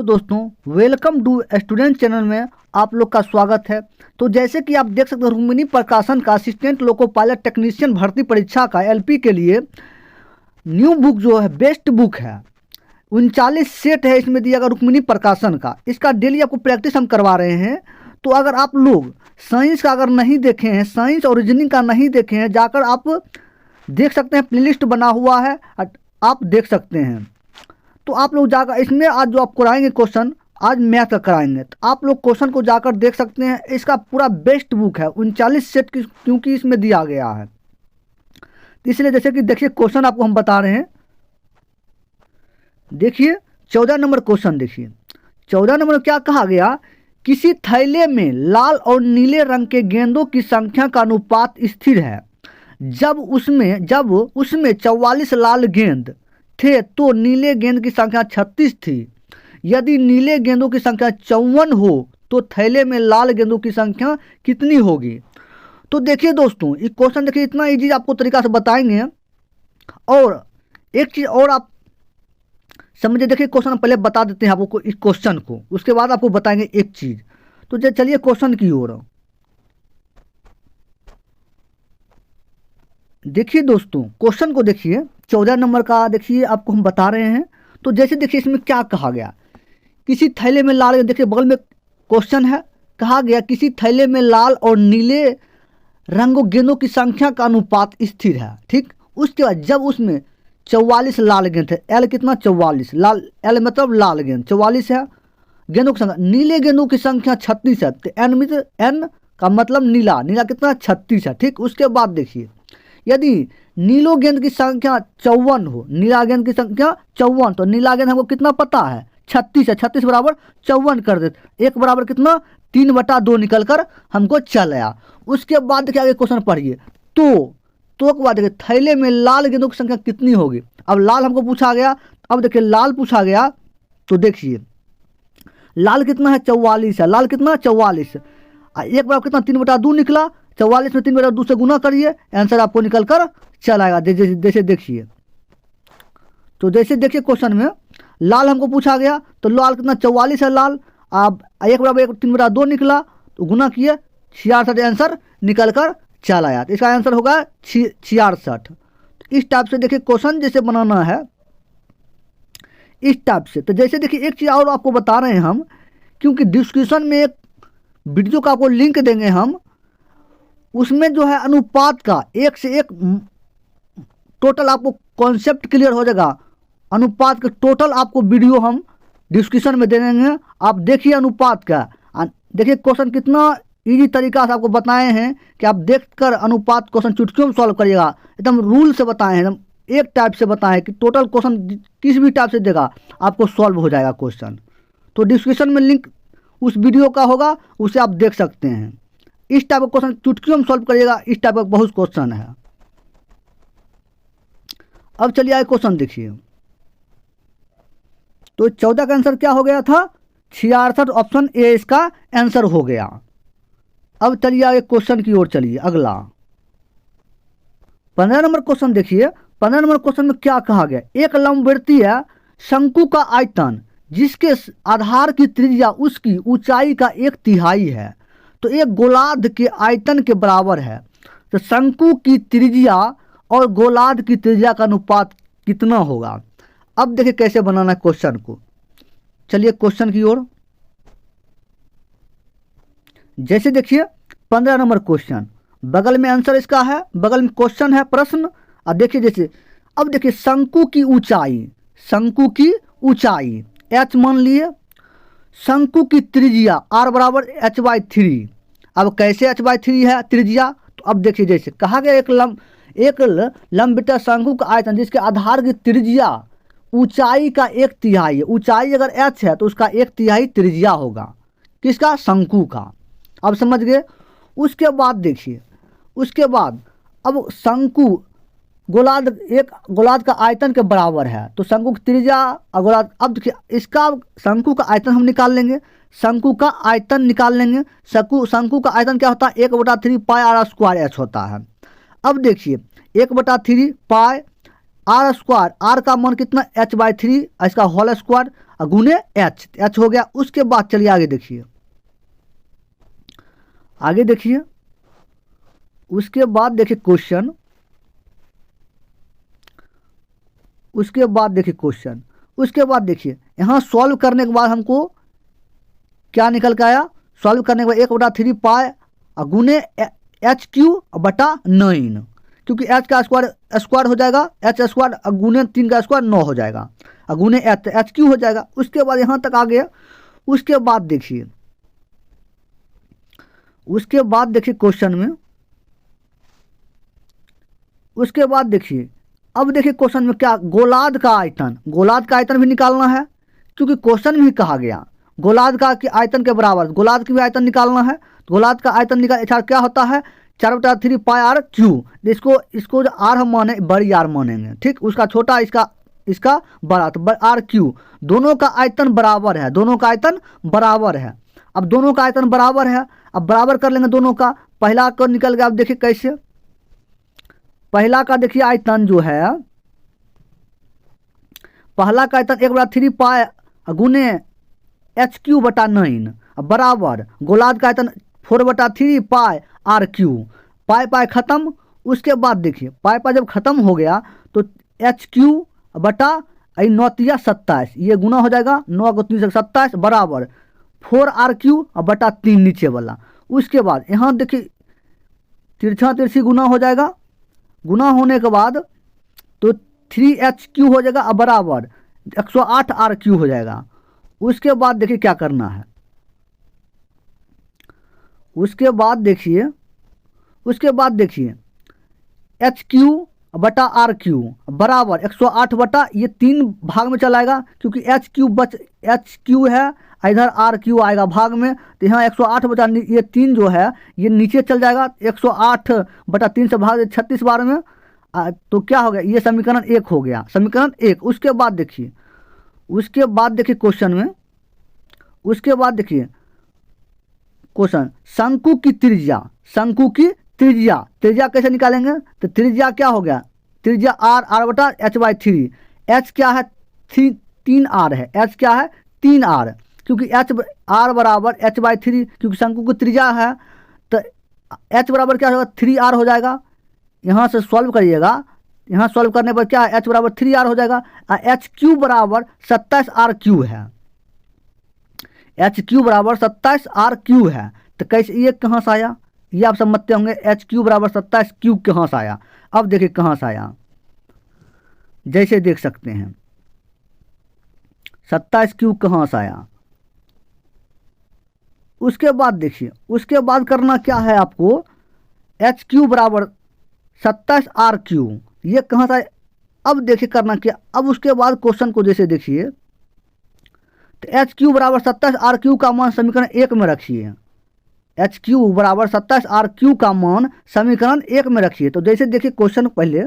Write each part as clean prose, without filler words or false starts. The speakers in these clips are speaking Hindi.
तो दोस्तों वेलकम टू स्टूडेंट चैनल में आप लोग का स्वागत है। तो जैसे कि आप देख सकते हो रुक्मिणी प्रकाशन का असिस्टेंट लोको पायलट टेक्नीशियन भर्ती परीक्षा का एलपी के लिए न्यू बुक जो है बेस्ट बुक है। 39 सेट है इसमें दिया गया रुक्मिणी प्रकाशन का। इसका डेली आपको प्रैक्टिस हम करवा रहे हैं। तो अगर आप लोग साइंस का अगर नहीं देखे हैं, साइंस और रीजनिंग का नहीं देखे हैं, जाकर आप देख सकते हैं, प्लेलिस्ट बना हुआ है, आप देख सकते हैं। तो आप लोग जाकर इसमें आज जो आप कराएंगे क्वेश्चन, आज मैथ का कराएंगे, तो आप लोग क्वेश्चन को जाकर देख सकते हैं। इसका पूरा बेस्ट बुक है 39 सेट की, क्योंकि इसमें दिया गया है। इसलिए जैसे कि देखिए क्वेश्चन आपको हम बता रहे हैं। देखिए 14 नंबर क्वेश्चन देखिए। 14 नंबर क्या कहा गया, किसी थैले में लाल और नीले रंग के गेंदों की संख्या का अनुपात स्थिर है। जब उसमें 44 लाल गेंद थे तो नीले गेंद की संख्या 36 थी। यदि नीले गेंदों की संख्या 54 हो तो थैले में लाल गेंदों की संख्या कितनी होगी। तो देखिए दोस्तों, ये क्वेश्चन देखिए इतना इजी आपको तरीका से बताएंगे। और एक चीज़ और आप समझे, देखिए क्वेश्चन पहले बता देते हैं आपको इस क्वेश्चन को, उसके बाद आपको बताएंगे एक चीज़। तो चलिए क्वेश्चन की ओर देखिए दोस्तों, क्वेश्चन को देखिए 14 नंबर का देखिए आपको हम बता रहे हैं। तो जैसे देखिए इसमें क्या कहा गया, किसी थैले में लाल, देखिए बगल में क्वेश्चन है, कहा गया किसी थैले में लाल और नीले रंगों गेंदों की संख्या का अनुपात स्थिर है। ठीक, उसके बाद जब उसमें 44 लाल गेंद थे, एल कितना 44, लाल एल मतलब लाल गेंद 44 है, गेंदों की संख्या, नीले गेंदों की संख्या 36 है, तो एन का मतलब नीला, नीला कितना 36 है। ठीक, उसके बाद देखिए यदि नीलो गेंद की संख्या 54 हो, नीला गेंद की संख्या 54, तो नीला गेंद हमको कितना पता है 36 है, 36 बराबर 54 कर देते, एक बराबर कितना 3/2 निकल कर हमको चल आया। उसके बाद देखिए आगे क्वेश्चन पढ़िए। तो के बाद देखिए थैले में लाल गेंदों की संख्या कितनी होगी। अब लाल हमको पूछा गया, अब देखिए लाल पूछा गया, तो देखिए लाल कितना है 44 है, लाल कितना 44, एक बराबर कितना 3/2 निकला, 44 में 3/2 से गुना करिए, आंसर आपको निकल कर चल आएगा। जैसे देखिए, तो जैसे देखिए क्वेश्चन में लाल हमको पूछा गया, तो लाल कितना 44 है लाल, अब एक बराबर 3/2 निकला, तो गुना किए 66, आंसर निकल कर चल आया। तो इसका आंसर होगा 66। तो इस टाइप से देखिए क्वेश्चन जैसे बनाना है, इस टाइप से। तो जैसे देखिए एक चीज़ और आपको बता रहे हैं हम, क्योंकि डिस्क्रिप्शन में एक वीडियो का आपको लिंक देंगे हम, उसमें जो है अनुपात का एक से एक टोटल आपको कॉन्सेप्ट क्लियर हो जाएगा। अनुपात के टोटल आपको वीडियो हम डिस्क्रिप्शन में दे देंगे, आप देखिए अनुपात का। देखिए क्वेश्चन कितना इजी तरीका से आपको बताए हैं कि आप देखकर अनुपात क्वेश्चन चुटकियों में सॉल्व करिएगा। एकदम रूल से बताए हैं, एकदम एक टाइप से बताएं कि टोटल क्वेश्चन किस भी टाइप से देगा आपको सॉल्व हो जाएगा क्वेश्चन। तो डिस्क्रिप्शन में लिंक उस वीडियो का होगा, उसे आप देख सकते हैं। इस टाइप का क्वेश्चन चुटकियों में सॉल्व करिएगा, इस टाइप का बहुत क्वेश्चन है। अब चलिए आगे क्वेश्चन देखिए। तो 14 का आंसर क्या हो गया था 66, ऑप्शन ए इसका आंसर हो गया। अब चलिए आगे क्वेश्चन की ओर चलिए। अगला 15 नंबर क्वेश्चन देखिए। 15 नंबर क्वेश्चन में क्या कहा गया, एक लंबवृत्तीय शंकु का आयतन जिसके आधार की त्रिज्या उसकी ऊंचाई का 1/3 है, तो एक गोलार्ध के आयतन के बराबर है। तो शंकु की त्रिज्या और गोलार्ध की त्रिज्या का अनुपात कितना होगा। अब देखिए कैसे बनाना है क्वेश्चन को। चलिए क्वेश्चन की ओर। जैसे देखिए 15 नंबर क्वेश्चन, बगल में आंसर इसका है, बगल में क्वेश्चन है, प्रश्न। अब देखिए जैसे, अब देखिए शंकु की ऊंचाई h मान लिए, शंकु की त्रिज्या r बराबर h/3। अब कैसे h/3 है त्रिज्या, तो अब देखिए जैसे कहा गया एक लंबवृत्तीय शंकु का आयतन जिसके आधार की त्रिज्या ऊंचाई का 1/3 है। ऊंचाई अगर h है तो उसका 1/3 त्रिज्या होगा, किसका, शंकु का। अब समझ गए। उसके बाद देखिए, उसके बाद अब शंकु गोलार्ध का आयतन के बराबर है, तो शंकु की त्रिज्या और गोलार्ध। अब देखिए इसका शंकु का आयतन हम निकाल लेंगे, शंकु का आयतन निकाल लेंगे। शंकु का आयतन क्या होता है 1/3 पाई r स्क्वायर h होता है। अब देखिए 1/3 पाई r स्क्वायर, r का मान कितना h/3, इसका होल स्क्वायर। गुने एच, एच हो गया। उसके बाद चलिए आगे देखिए, आगे देखिए, उसके बाद देखिए क्वेश्चन, उसके बाद देखिए क्वेश्चन, उसके बाद देखिए यहाँ सॉल्व करने के बाद हमको क्या निकल के आया, सॉल्व करने के बाद 1/3 पाई गुने एच क्यू बटा 9, क्योंकि एच का स्क्वायर स्क्वायर हो जाएगा, एच स्क्वायर गुने 3 का स्क्वायर 9 हो जाएगा, गुने एच एच क्यू हो जाएगा। उसके बाद यहाँ तक आ गया। उसके बाद देखिए, उसके बाद देखिए क्वेश्चन में, उसके बाद देखिए, अब देखिए क्वेश्चन में क्या, गोलार्ध का आयतन, गोलार्ध का आयतन भी निकालना है, क्योंकि क्वेश्चन में ही कहा गया गोलार्ध का कि आयतन के बराबर, गोलार्ध की भी आयतन निकालना है। गोलार्ध का आयतन निकाल क्या होता है, 4/3 पाई आर क्यू। इसको जो आर हम माने बड़ी आर मानेंगे, ठीक, उसका छोटा, इसका बड़ा, तो आर क्यू। दोनों का आयतन बराबर है, दोनों का आयतन बराबर है। अब दोनों का आयतन बराबर है, अब बराबर कर लेंगे दोनों का। पहला को निकल गया, अब देखिए कैसे, पहला का देखिए आयतन जो है, पहला का आयतन 1/3 पाई गुने एच क्यू बटा 9 बराबर गोलार्ध का आयतन 4/3 पाई आर क्यू। पाई पाई खत्म। उसके बाद देखिए पाई पाई जब खत्म हो गया तो एच क्यू बटा 9 27, ये गुना हो जाएगा, 9 को 3 से 27 बराबर 4 आर क्यू बटा 3 नीचे वाला। उसके बाद यहाँ देखिए तिरछा तिरछी गुना हो जाएगा, गुना होने के बाद तो 3HQ हो जाएगा बराबर 108 RQ हो जाएगा। उसके बाद देखिए क्या करना है, उसके बाद देखिए, उसके बाद देखिए HQ बटा RQ बराबर 108 बटा ये 3 भाग में चलाएगा, क्योंकि HQ है, इधर RQ आएगा भाग में, तो यहाँ 108 बटा ये 3 जो है ये नीचे चल जाएगा, 108 बटा 3 से भाग 36 बार में, तो क्या हो गया, ये समीकरण 1 हो गया, समीकरण 1। उसके बाद देखिए, उसके बाद देखिए क्वेश्चन में, उसके बाद देखिए क्वेश्चन, शंकु की त्रिज्या, शंकु की त्रिज्या, त्रिज्या कैसे निकालेंगे, तो त्रिज्या क्या हो गया, त्रिज्या R बटा H/3, H क्या है 3R है, H क्या है 3R, क्योंकि R बराबर H/3, क्योंकि शंकु की त्रिज्या है तो H बराबर क्या होगा 3R हो जाएगा। यहाँ से सॉल्व करिएगा, यहाँ सॉल्व करने पर क्या है H बराबर 3R हो जाएगा, HQ बराबर 27RQ है, HQ बराबर 27RQ है। तो कैसे ये कहाँ से आया, ये आप समझते होंगे, HQ बराबर 27Q कहाँ से आया। अब देखिए कहाँ से आया, जैसे देख सकते हैं 27Q कहाँ से आया। उसके बाद देखिए, उसके बाद करना क्या है आपको, HQ बराबर 27RQ, ये कहाँ से आया। अब देखिए करना क्या, अब उसके बाद क्वेश्चन को जैसे देखिए, तो HQ बराबर 27RQ का मान समीकरण 1 में रखिए, HQ बराबर 27RQ का मान समीकरण 1 में रखिए। तो जैसे देखिए क्वेश्चन पहले,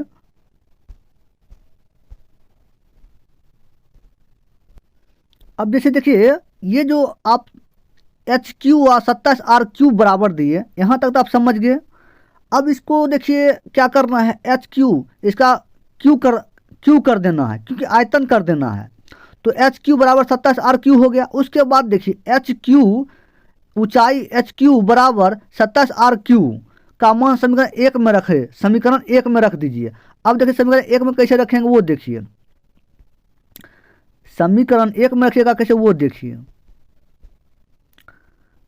अब जैसे देखिए ये जो आप HQ और 27RQ बराबर दिए, यहाँ तक तो आप समझ गए। अब इसको देखिए क्या करना है, HQ इसका Q कर देना है, क्योंकि आयतन कर देना है, तो HQ बराबर 27RQ हो गया। उसके बाद देखिए HQ ऊंचाई HQ बराबर 27RQ का मान समीकरण 1 में रखे, समीकरण 1 में रख दीजिए। अब देखिए समीकरण 1 में कैसे रखेंगे वो देखिए, समीकरण 1 में रखिएगा कैसे वो देखिए।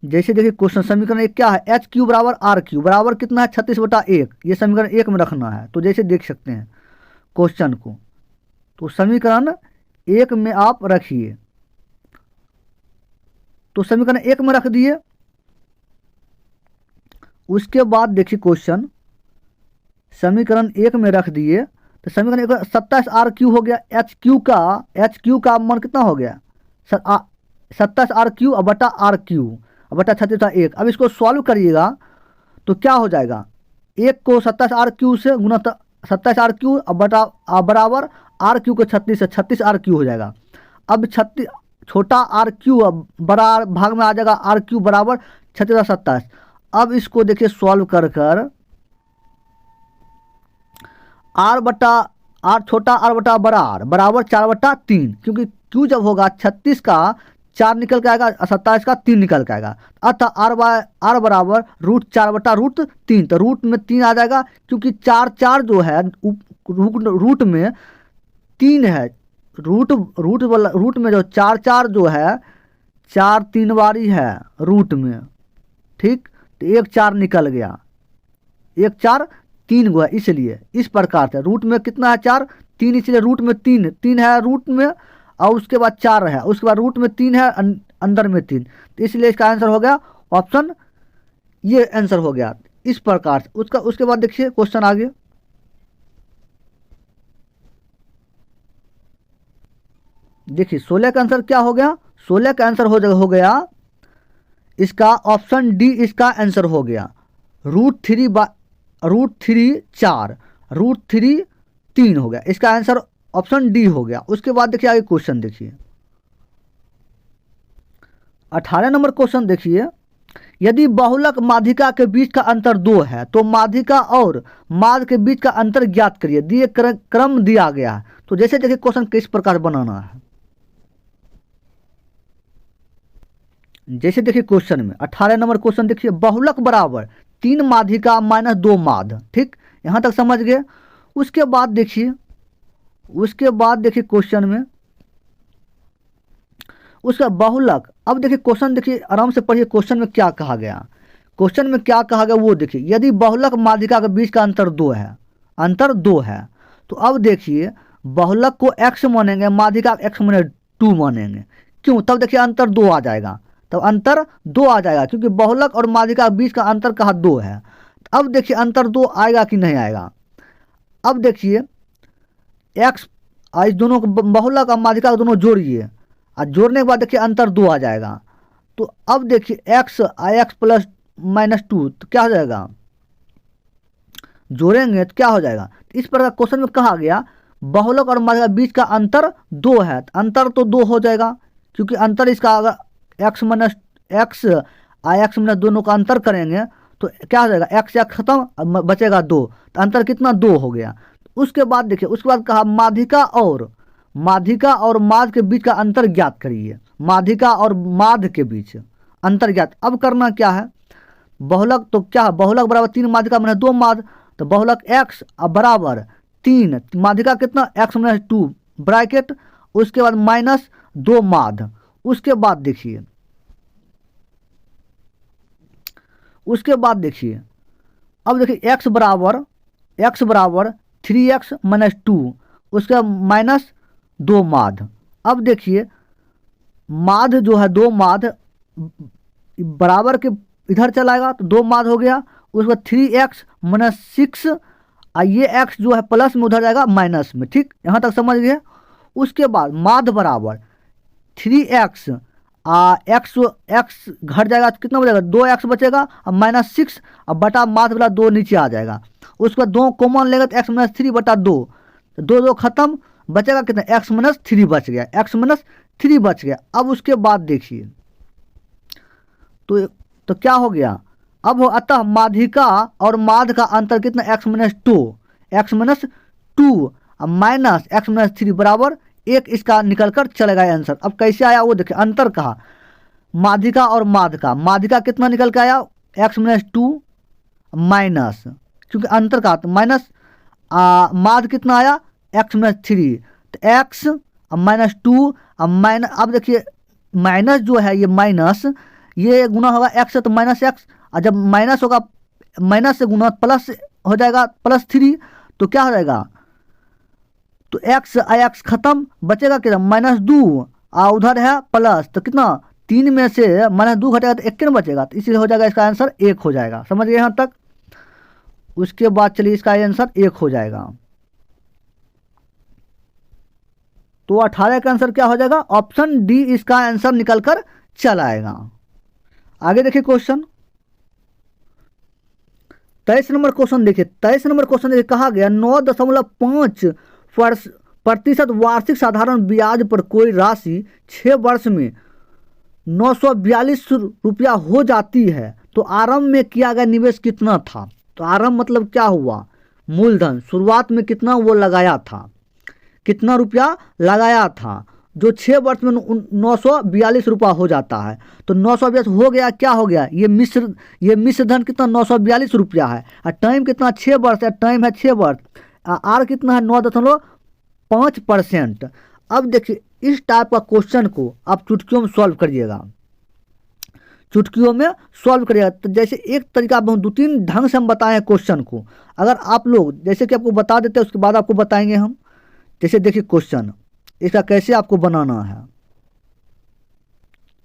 जैसे देखिए क्वेश्चन समीकरण 1 क्या है, HQ बराबर RQ बराबर कितना है 36/1, ये समीकरण 1 में रखना है। तो जैसे देख सकते हैं क्वेश्चन को, तो समीकरण 1 में आप रखिए, तो समीकरण 1 में रख दिए। उसके बाद देखिए क्वेश्चन, समीकरण 1 में रख दिए, तो समीकरण 1 27RQ हो गया, HQ का मान कितना हो गया 27RQ बटा RQ बटा 36/1। अब इसको सॉल्व करिएगा तो क्या हो जाएगा, 1 को 27RQ से गुना 27RQ बटा बराबर RQ को 36 से 36RQ हो जाएगा। अब 36 छोटा RQ बड़ा भाग में आ जाएगा, RQ बराबर 36/27। अब इसको देखिए सॉल्व कर R छोटा R बटा बड़ा R बराबर 4/3, क्योंकि क्यू जब होगा 36 का 4 निकल के आएगा, 27 का 3 निकल के आएगा, अतः आर बराबर √4/√3। तो रूट में 3 आ जाएगा, क्योंकि 4 जो है रूट में 3 है। रूट में जो 4 जो है 4 3 बारी है रूट में, ठीक। तो 1 4 निकल गया, 1 4 3 गो है, इसलिए इस प्रकार से रूट में कितना है 4 3, इसलिए रूट में 3 है रूट में, और उसके बाद 4 है, उसके बाद रूट में 3 है, अंदर में 3। तो इसलिए इसका आंसर हो गया ऑप्शन, ये आंसर हो गया इस प्रकार से। उसके बाद देखिए क्वेश्चन आगे। देखिए 16 का आंसर क्या हो गया, 16 का आंसर हो गया इसका ऑप्शन डी, इसका आंसर हो गया √3 4 √3 3 हो गया, इसका आंसर ऑप्शन डी हो गया। उसके बाद देखिए आगे क्वेश्चन देखिए 18 नंबर क्वेश्चन देखिए, यदि बहुलक माध्यिका के बीच का अंतर 2 है तो माध्यिका और माध्य के बीच का अंतर ज्ञात करिए, दिए क्रम दिया गया है। तो जैसे देखिए क्वेश्चन किस प्रकार बनाना है, जैसे देखिए क्वेश्चन में 18 नंबर क्वेश्चन देखिए, बहुलक बराबर 3 माध्यिका -2 माध्य, ठीक, यहां तक समझ गए। उसके बाद देखिए क्वेश्चन में उसका बहुलक, अब देखिए क्वेश्चन देखिए आराम से पढ़िए, क्वेश्चन में क्या कहा गया, क्वेश्चन में क्या कहा गया वो देखिए। यदि बहुलक माध्यिका के बीच का अंतर 2 है, तो अब देखिए बहुलक को x मानेंगे, माध्यिका x माने 2 मानेंगे, क्यों, तब देखिए अंतर 2 आ जाएगा, तब अंतर 2 आ जाएगा, क्योंकि बहुलक और माध्यिका के बीच का अंतर कहा 2 है। अब देखिए अंतर 2 आएगा कि नहीं आएगा। अब देखिए x, इस दोनों को बहुलक और माध्यिका दोनों जोड़िए, और जोड़ने के बाद देखिए अंतर 2 आ जाएगा। तो अब देखिए x + -2 तो क्या हो जाएगा, जोड़ेंगे तो क्या हो जाएगा। इस प्रकार क्वेश्चन में कहा गया बहुलक और माध्यिका के बीच का अंतर 2 है, तो अंतर तो 2 हो जाएगा, क्योंकि अंतर इसका अगर x दोनों का अंतर करेंगे तो क्या हो जाएगा, x खत्म, बचेगा 2, तो अंतर कितना 2 हो गया। उसके बाद देखिए, उसके बाद कहा माध्यिका और माध्य के बीच का अंतर ज्ञात करिए, माध्यिका और माध्य के बीच अंतर ज्ञात। अब करना क्या है, बहुलक तो क्या है, बहुलक बराबर 3 माध्यिका माने 2 माध्य, तो बहुलक x बराबर 3 माध्यिका कितना x माने 2 ब्रैकेट, उसके बाद -2 माध्य। उसके बाद देखिए अब देखिए x बराबर 3x - 2, उसके -2 माध्य। अब देखिए माध्य जो है 2 माध्य बराबर के इधर चलाएगा तो 2 माध्य हो गया, उसके बाद 3x - 6, और ये x जो है प्लस में उधर जाएगा माइनस में, ठीक, यहाँ तक समझ गए। उसके बाद माध्य बराबर 3x, x घट जाएगा तो कितना बचेगा, 2x बचेगा, और -6 और बटा माध्य वाला 2 नीचे आ जाएगा। उसके बाद 2 कॉमन लेगा तो x - 3 बटा 2, 2 खत्म, बचेगा कितना, x - 3 बच गया, -3 बच गया। अब उसके बाद देखिए तो क्या हो गया, अब अतः माध्यिका और माध्य का अंतर कितना, x - 2 -x - 3 बराबर 1, इसका निकलकर चलेगा आंसर। अब कैसे आया वो देखिए, अंतर कहा माध्यिका और माध्य का, माध्यिका कितना निकल के आया x - 2 माइनस, क्योंकि अंतर का तो माइनस, माध्य कितना आया x - 3, तो x -2 माइनस। अब देखिए माइनस जो है ये माइनस, ये गुना होगा x से तो -x, और जब माइनस होगा माइनस से गुना प्लस हो जाएगा +3, तो क्या हो जाएगा, तो x खत्म, बचेगा कितना -2, और उधर है प्लस, तो कितना 3 में से -2 घटेगा तो 1 बचेगा, तो इसलिए हो जाएगा इसका आंसर 1 हो जाएगा। समझ गए यहाँ तक। उसके बाद चलिए इसका आंसर 1 हो जाएगा। तो 18 का आंसर क्या हो जाएगा, ऑप्शन डी इसका आंसर निकल कर चल आएगा। आगे देखिए क्वेश्चन 23 नंबर क्वेश्चन देखिए, 23 नंबर क्वेश्चन देखिए, कहा गया 9.5% वार्षिक साधारण ब्याज पर कोई राशि 6 वर्ष में 942 रुपया हो जाती है, तो आरंभ में किया गया निवेश कितना था। तो आरंभ मतलब क्या हुआ, मूलधन शुरुआत में कितना वो लगाया था, कितना रुपया लगाया था, जो 6 वर्ष में 942 रुपया हो जाता है। तो 942 हो गया, क्या हो गया, ये मिश्र धन कितना 942 रुपया है। और टाइम कितना 6 वर्ष है, टाइम है 6 वर्ष। आर कितना है 9.5%। अब देखिए इस टाइप का क्वेश्चन को आप चुटकियों में सॉल्व करिएगा, चुटकियों में सॉल्व करिएगा। तो जैसे एक तरीका हम 2-3 ढंग से हम बताएं क्वेश्चन को, अगर आप लोग जैसे कि आपको बता देते हैं उसके बाद आपको बताएंगे हम। जैसे देखिए क्वेश्चन इसका कैसे आपको बनाना है।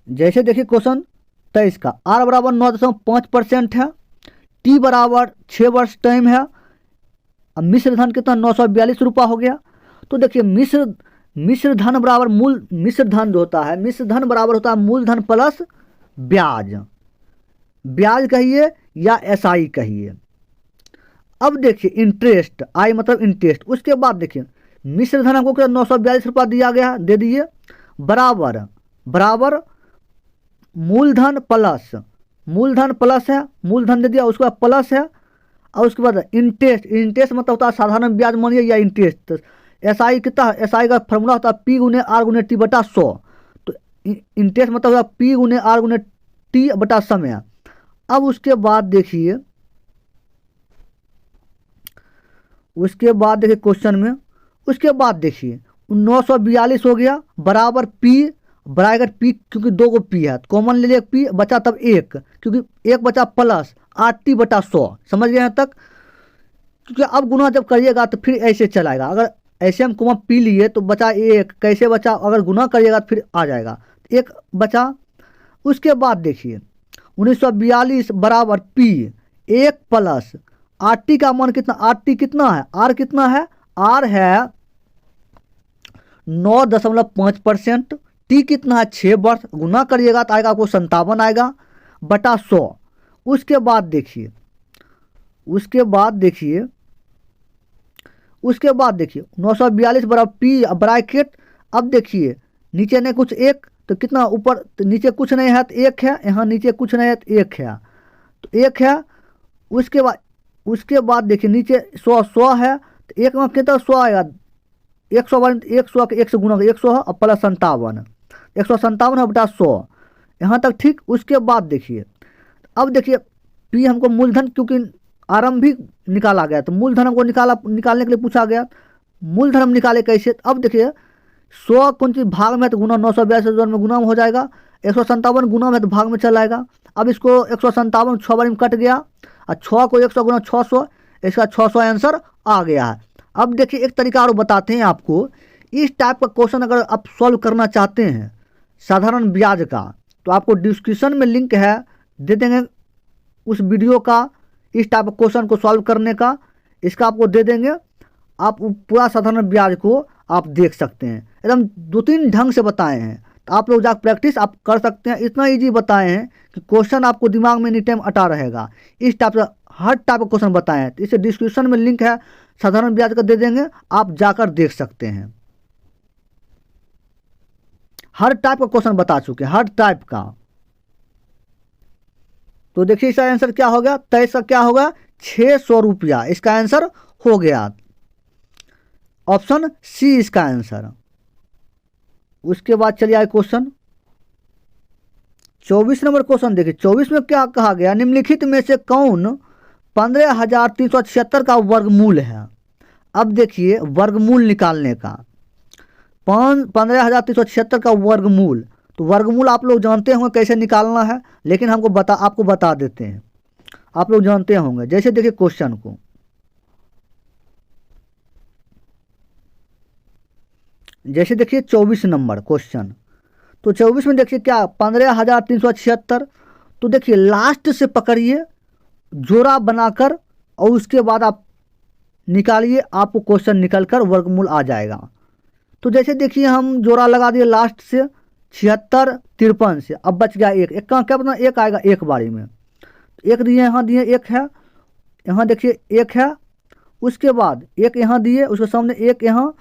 जैसे देखिए क्वेश्चन 23 का आर बराबर 9.5% है, टी बराबर 6 वर्ष टाइम है, अब मिश्र धन कितना 942 रुपया हो गया। तो देखिए मिश्र धन बराबर मिश्र धन जो होता है, मिश्र धन बराबर होता है मूलधन प्लस ब्याज, ब्याज कहिए या एसआई कहिए। अब देखिए इंटरेस्ट, आई मतलब इंटरेस्ट। उसके बाद देखिए मिश्र धन हमको 942 रुपया दिया गया, दे दिए, बराबर मूलधन प्लस है, मूलधन दे दिया, उसके बाद प्लस है, और उसके बाद इंटरेस्ट मतलब होता है साधारण ब्याज मानिए या इंटरेस्ट। एसआई कितना है, एसआई का फॉर्मूला होता है पी गुने आर गुने टी बटा 100। तो इंटरेस्ट मतलब होता है पी गुने आर गुने टी बटा समय। अब उसके बाद देखिए क्वेश्चन में, उसके बाद देखिए 942 हो गया, बराबर पी, बराबर पी क्योंकि 2 को पी है, कॉमन ले लिया पी, बचा तब 1, क्योंकि 1 बचा प्लस 8t बटा 100। समझ गए यहाँ तक। क्योंकि अब गुना जब करिएगा तो फिर ऐसे चलाएगा, अगर ऐसे हम कॉमन पी लिए तो बचा 1, कैसे बचा, अगर गुना करिएगा तो फिर आ जाएगा 1 बचा। उसके बाद देखिए 1942 बराबर पी 1 प्लस आर का मान कितना, आर कितना है, आर कितना है, आर है 9.5%, टी कितना है 6 वर्ष, गुना करिएगा तो आएगा आपको 57 आएगा बटा 100। उसके बाद देखिए 942 बराबर पी ब्रैकेट। अब देखिए नीचे नहीं कुछ 1 तो कितना ऊपर, तो नीचे कुछ नहीं है तो 1 है, यहाँ नीचे कुछ नहीं है तो 1 है, तो 1 है। उसके बाद देखिए नीचे 100 है तो 1 में कितना 100 आएगा, 100 के 1 से गुना 100 है और प्लस 57, 157 है बटा 100, यहाँ तक ठीक। उसके बाद देखिए अब देखिए पी हमको मूलधन, क्योंकि आरंभिक निकाला गया तो मूलधन हमको निकालने के लिए पूछा गया, मूलधन हम निकाले कैसे। अब देखिए 100 कौन चीज भाग में है तो गुना 942 में गुना में हो जाएगा, 157 गुना में तो भाग में चला आएगा। अब इसको 157 6 बार में कट गया और 6 को 100 गुना 600, इसका 600 आंसर आ गया है। अब देखिए एक तरीका और बताते हैं आपको, इस टाइप का क्वेश्चन अगर आप सॉल्व करना चाहते हैं साधारण ब्याज का, तो आपको डिस्क्रिप्शन में लिंक है, दे देंगे उस वीडियो का, इस टाइप का क्वेश्चन को सॉल्व करने का, इसका आपको दे देंगे। आप पूरा साधारण ब्याज को आप देख सकते हैं, एकदम 2-3 ढंग से बताए हैं, तो आप लोग जाकर प्रैक्टिस आप कर सकते हैं। इतना इजी बताए हैं कि क्वेश्चन आपको दिमाग में एनी टाइम अटा रहेगा। इस टाइप का हर टाइप का क्वेश्चन बताए हैं, तो इसे डिस्क्रिप्शन में लिंक है, साधारण ब्याज का दे देंगे, आप जाकर देख सकते हैं। हर टाइप का क्वेश्चन बता चुके हैं, हर टाइप का। तो देखिए इसका आंसर क्या हो गया, 23 का क्या होगा 600 रुपया, इसका आंसर हो गया ऑप्शन सी इसका आंसर। उसके बाद चलिए आए क्वेश्चन 24 नंबर क्वेश्चन। देखिए 24 में क्या कहा गया, निम्नलिखित में से कौन 15,376 का वर्गमूल है। अब देखिए वर्गमूल निकालने का, 15,376 का वर्गमूल, तो वर्गमूल आप लोग जानते होंगे कैसे निकालना है, लेकिन हमको आपको बता देते हैं, आप लोग जानते होंगे। जैसे देखिए क्वेश्चन को, जैसे देखिए 24 नंबर क्वेश्चन, तो 24 में देखिए क्या 15,376, तो देखिए लास्ट से पकड़िए जोड़ा बनाकर और उसके बाद आप निकालिए, आपको क्वेश्चन निकलकर वर्गमूल आ जाएगा। तो जैसे देखिए हम जोड़ा लगा दिए लास्ट से 76 53 से, अब बच गया 1, एक का क्या बना 1 आएगा एक बारी में, 1 दिए यहाँ दिए 1 है, यहाँ देखिए 1 है, उसके बाद 1 यहाँ दिए, उसके सामने 1 यहाँ,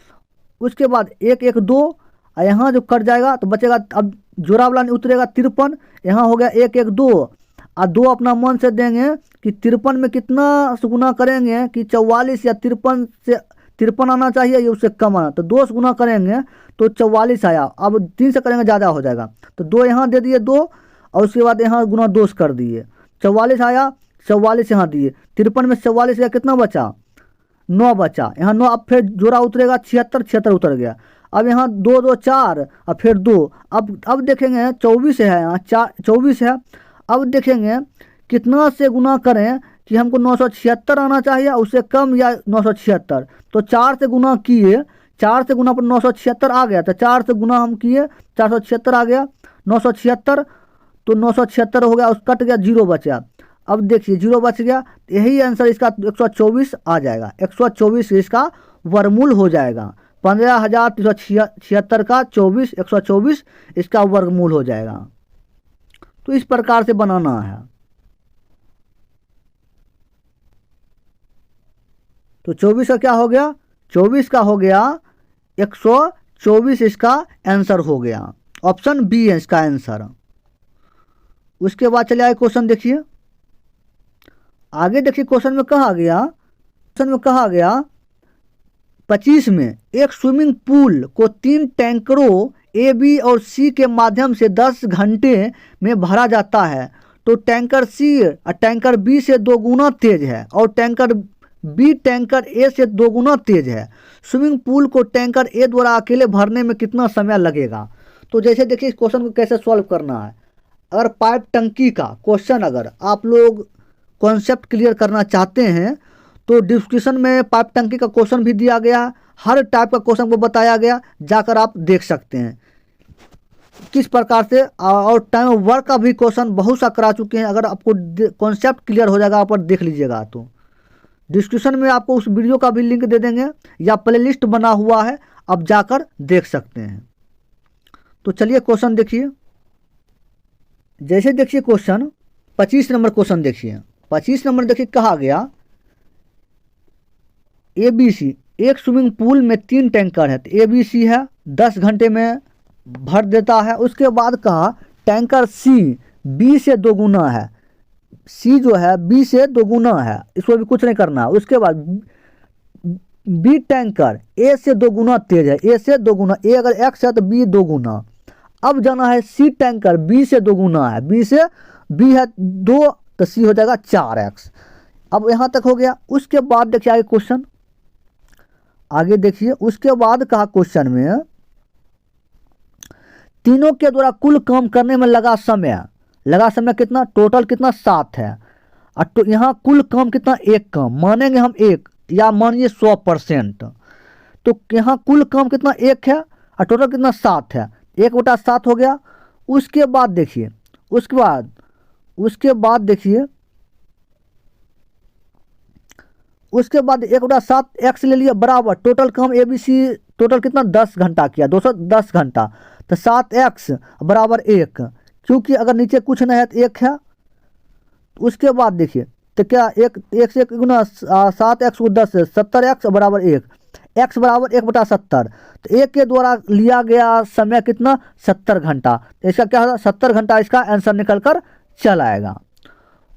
उसके बाद 1 1 2, और यहाँ जो कट जाएगा तो बचेगा, अब जोड़ा वाला नहीं उतरेगा 53, यहाँ हो गया 1 1 2, और 2 अपना मन से देंगे कि 53 में कितना से गुना करेंगे कि 44 या 53 से 53 आना चाहिए, ये उससे कम आना। तो 2 से गुना करेंगे तो 44 आया। अब 3 से करेंगे ज़्यादा हो जाएगा, तो 2 यहाँ दे दिए 2, और उसके बाद यहाँ गुना 2 से कर दिए, 44 आया। 44 यहाँ दिए, 53 में 44 गया, कितना बचा? 9 बचा। यहाँ 9, अब फिर जोड़ा उतरेगा 76, 76 उतर गया। अब यहाँ 2 2 4 और फिर 2। अब देखेंगे 24 है, यहाँ 24 है। अब देखेंगे कितना से गुना करें कि हमको 976 आना चाहिए, उससे कम या 976। तो 4 से गुना किए, 4 से गुना पर 976 आ गया, तो 4 से गुना हम किए 476 आ गया। 976 तो 976 हो गया, उस कट गया, 0 बचा। अब देखिए 0 बच गया, यही आंसर इसका 124 आ जाएगा। 124 इसका वर्गमूल हो जाएगा। 15,376 का 24, 124 इसका वर्गमूल हो जाएगा। तो इस प्रकार से बनाना है। तो 24 का क्या हो गया? 24 का हो गया 124, इसका आंसर हो गया। ऑप्शन बी है इसका आंसर। उसके बाद चले आए क्वेश्चन देखिए, आगे देखिए क्वेश्चन में कहा गया 25 में एक स्विमिंग पूल को 3 टैंकरों ए, बी और सी के माध्यम से 10 घंटे में भरा जाता है। तो टैंकर सी टैंकर बी से 2 गुना तेज है और टैंकर बी टैंकर ए से 2 गुना तेज है। स्विमिंग पूल को टैंकर ए द्वारा अकेले भरने में कितना समय लगेगा? तो जैसे देखिए इस क्वेश्चन को कैसे सॉल्व करना है। अगर पाइप टंकी का क्वेश्चन अगर आप लोग कॉन्सेप्ट क्लियर करना चाहते हैं तो डिस्क्रिप्शन में पाइप टंकी का क्वेश्चन भी दिया गया, हर टाइप का क्वेश्चन को बताया गया, जाकर आप देख सकते हैं किस प्रकार से। और टाइम वर्क का भी क्वेश्चन बहुत सा करा चुके हैं। अगर आपको कॉन्सेप्ट क्लियर हो जाएगा, आप देख लीजिएगा। तो डिस्क्रिप्शन में आपको उस वीडियो का भी लिंक दे देंगे, या प्लेलिस्ट बना हुआ है, आप जाकर देख सकते हैं। तो चलिए क्वेश्चन देखिए। जैसे देखिए क्वेश्चन 25 नंबर क्वेश्चन देखिए। 25 नंबर देखिए कहा गया ABC एक स्विमिंग पूल में 3 टैंकर है। तो ABC है 10 घंटे में भर देता है। उसके बाद कहा टैंकर C B से 2 गुना है। C जो है B से 2 गुना है, इसको भी कुछ नहीं करना है। उसके बाद B टैंकर A से 2 गुना तेज है। A से 2 गुना, A अगर X है तो B 2 गुना। अब जाना है C टैंकर B से 2 गुना है। B से B है 2 तो C हो जाएगा 4x। अब यहाँ तक हो गया। उसके बाद देखिए आगे क्वेश्चन, आगे देखिए। उसके बाद कहा क्वेश्चन में तीनों के द्वारा कुल काम करने में लगा समय कितना? टोटल कितना? 7 है। और तो यहाँ कुल काम कितना? 1 काम मानेंगे हम 1, या मानिए 100%। तो यहाँ कुल काम कितना? 1 है और टोटल कितना? 7 है। 1/7 हो गया। उसके बाद देखिए, उसके बाद देखिए, उसके बाद 1/7 x ले लिया बराबर टोटल काम ABC टोटल कितना? 10 घंटा किया, 210 घंटा। तो 7x बराबर 1, क्योंकि अगर नीचे कुछ नहीं है तो 1 है। उसके बाद देखिए तो क्या 1 से गुना 7x को 10 से 70x बराबर 1, x बराबर 1/70। तो 1 के द्वारा लिया गया समय कितना? 70 घंटा। तो इसका क्या होगा? 70 घंटा इसका आंसर निकल कर चल आएगा।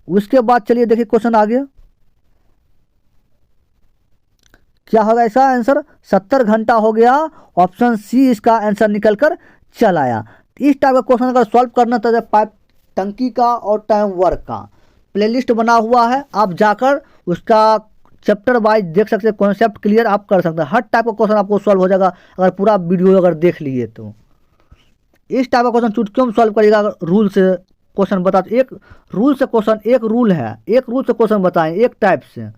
उसके बाद चलिए देखिए क्वेश्चन आगे क्या होगा इसका आंसर? 70 घंटा हो गया। ऑप्शन सी इसका आंसर निकल कर चल आया। इस टाइप का क्वेश्चन अगर सॉल्व करना था पाइप टंकी का और टाइम वर्क का प्लेलिस्ट बना हुआ है, आप जाकर उसका चैप्टर वाइज देख सकते हैं, कॉन्सेप्ट क्लियर आप कर सकते हैं। हर टाइप का क्वेश्चन आपको सॉल्व हो जाएगा अगर पूरा वीडियो अगर देख लिए तो। इस टाइप का क्वेश्चन चुटकियों में सॉल्व करिएगा। अगर रूल से क्वेश्चन बता, एक रूल से क्वेश्चन, एक रूल है, एक रूल से क्वेश्चन बताएं एक टाइप से।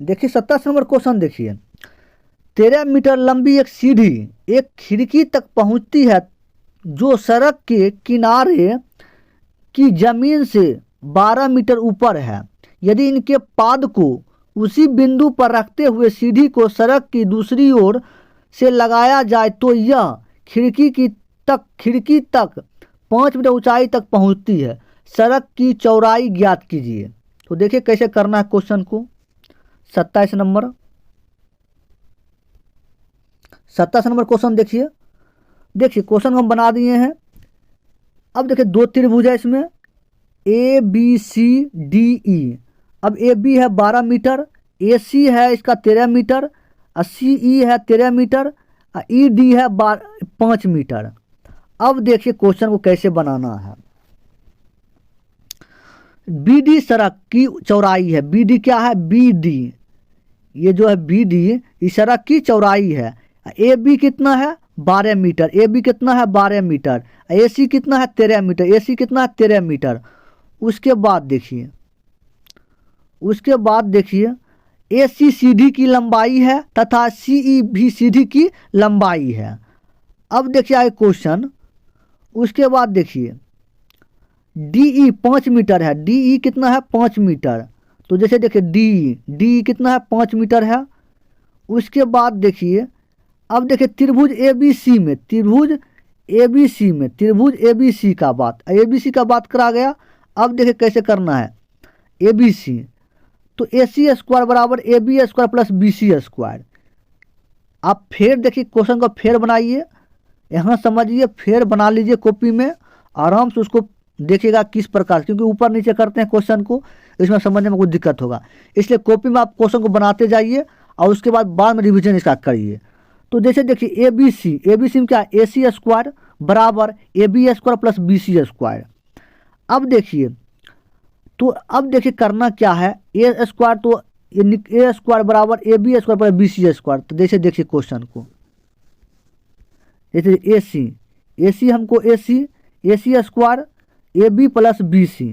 देखिए 27 नंबर क्वेश्चन देखिए। 13 मीटर लंबी एक सीढ़ी एक खिड़की तक पहुंचती है जो सड़क के किनारे की जमीन से 12 मीटर ऊपर है। यदि इनके पाद को उसी बिंदु पर रखते हुए सीढ़ी को सड़क की दूसरी ओर से लगाया जाए तो यह खिड़की तक 5 मीटर ऊंचाई तक पहुंचती है। सड़क की चौड़ाई ज्ञात कीजिए। तो देखिए कैसे करना है क्वेश्चन को। 27 नंबर क्वेश्चन देखिए। क्वेश्चन हम बना दिए हैं। अब देखिए 2 त्रिभुज है इसमें ABCDE। अब ए बी है 12 मीटर, ए सी है इसका 13 मीटर, सी ई है 13 मीटर, ई डी है 5 मीटर। अब देखिए क्वेश्चन को कैसे बनाना है। बी डी सड़क की चौड़ाई है, बी डी क्या है, बी डी, ये जो है बी डी ये सड़क की चौड़ाई है। ए बी कितना है 12 मीटर, ए बी कितना है 12 मीटर, ए सी कितना है 13 मीटर, ए सी कितना है 13 मीटर। उसके बाद देखिए, उसके बाद देखिए ए सी सीधी की लंबाई है तथा सी ई भी सीधी की लंबाई है। अब देखिए आगे क्वेश्चन, उसके बाद देखिए डी ई 5 मीटर है, डी ई कितना है 5 मीटर, तो जैसे देखिए डी कितना है 5 मीटर है। उसके बाद देखिए, अब देखिए त्रिभुज ए बी सी में, त्रिभुज ए बी सी में, त्रिभुज ए बी सी का बात, ए बी सी का बात करा गया। अब देखिए कैसे करना है ए बी सी, तो ए सी स्क्वायर बराबर A B square plus B C square. आप फिर देखिए क्वेश्चन को फिर बनाइए, यहाँ समझिए, फिर बना लीजिए कॉपी में, आराम से उसको देखिएगा किस प्रकार, क्योंकि ऊपर नीचे करते हैं क्वेश्चन को, इसमें समझने में कुछ दिक्कत होगा। इसलिए कॉपी में आप क्वेश्चन को बनाते जाइए और उसके बाद में रिवीजन इसका करिए। तो जैसे देखिए ए बी सी में क्या है, ए सी स्क्वायर बराबर A B square plus B C square. अब देखिए, तो अब देखिए करना क्या है, ए स्क्वायर तो ए स्क्वायर बराबर A B square plus B C square. तो जैसे देखिए क्वेश्चन को, जैसे ए सी हमको A C square A B plus B C,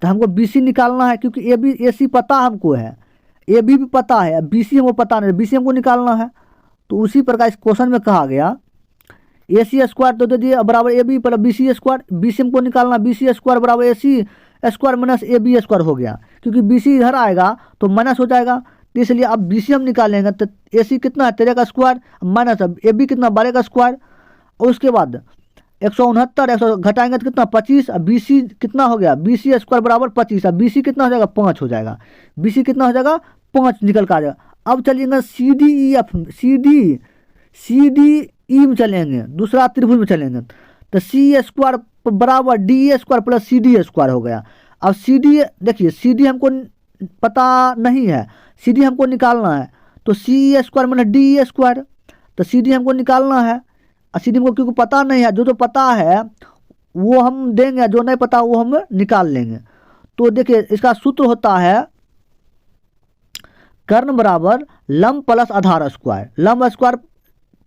तो हमको बी सी निकालना है, क्योंकि ए सी पता हमको है, ए बी भी पता है, बी सी हमको पता नहीं, बी सी हमको निकालना है। तो उसी प्रकार इस क्वेश्चन में कहा गया ए सी स्क्वायर तो दे दिए बराबर A B plus B C square, B C हमको निकालना, बी सी स्क्वायर बराबर A C square minus A B square हो गया, क्योंकि बी सी इधर आएगा तो माइनस हो जाएगा, तो इसलिए अब बी सी हम निकालेंगे। तो ए सी कितना है 13 का स्क्वायर माइनस ए बी कितना 12 का स्क्वायर, और उसके बाद 169 100 घटाएंगे तो कितना 25, अब बी सी कितना हो गया, बी सी स्क्वायर बराबर 25, अब बी सी कितना हो जाएगा 5 हो जाएगा, बी सी कितना हो जाएगा 5 निकल कर आ जाएगा। अब चलिएगा C D E F, C D E में चलेंगे, दूसरा त्रिभुज में चलेंगे, तो सी स्क्वायर बराबर D square plus C D square हो गया। अब सी डी देखिए, सी डी हमको पता नहीं है, सी डी हमको निकालना है, तो सी स्क्वायर मैंने डी स्क्वायर, तो सी डी हमको निकालना है, सी डी हमको क्योंकि पता नहीं है, जो पता है वो हम देंगे, जो नहीं पता वो हम निकाल लेंगे। तो देखिए इसका सूत्र होता है कर्ण बराबर लंब प्लस आधार स्क्वायर, लंब स्क्वायर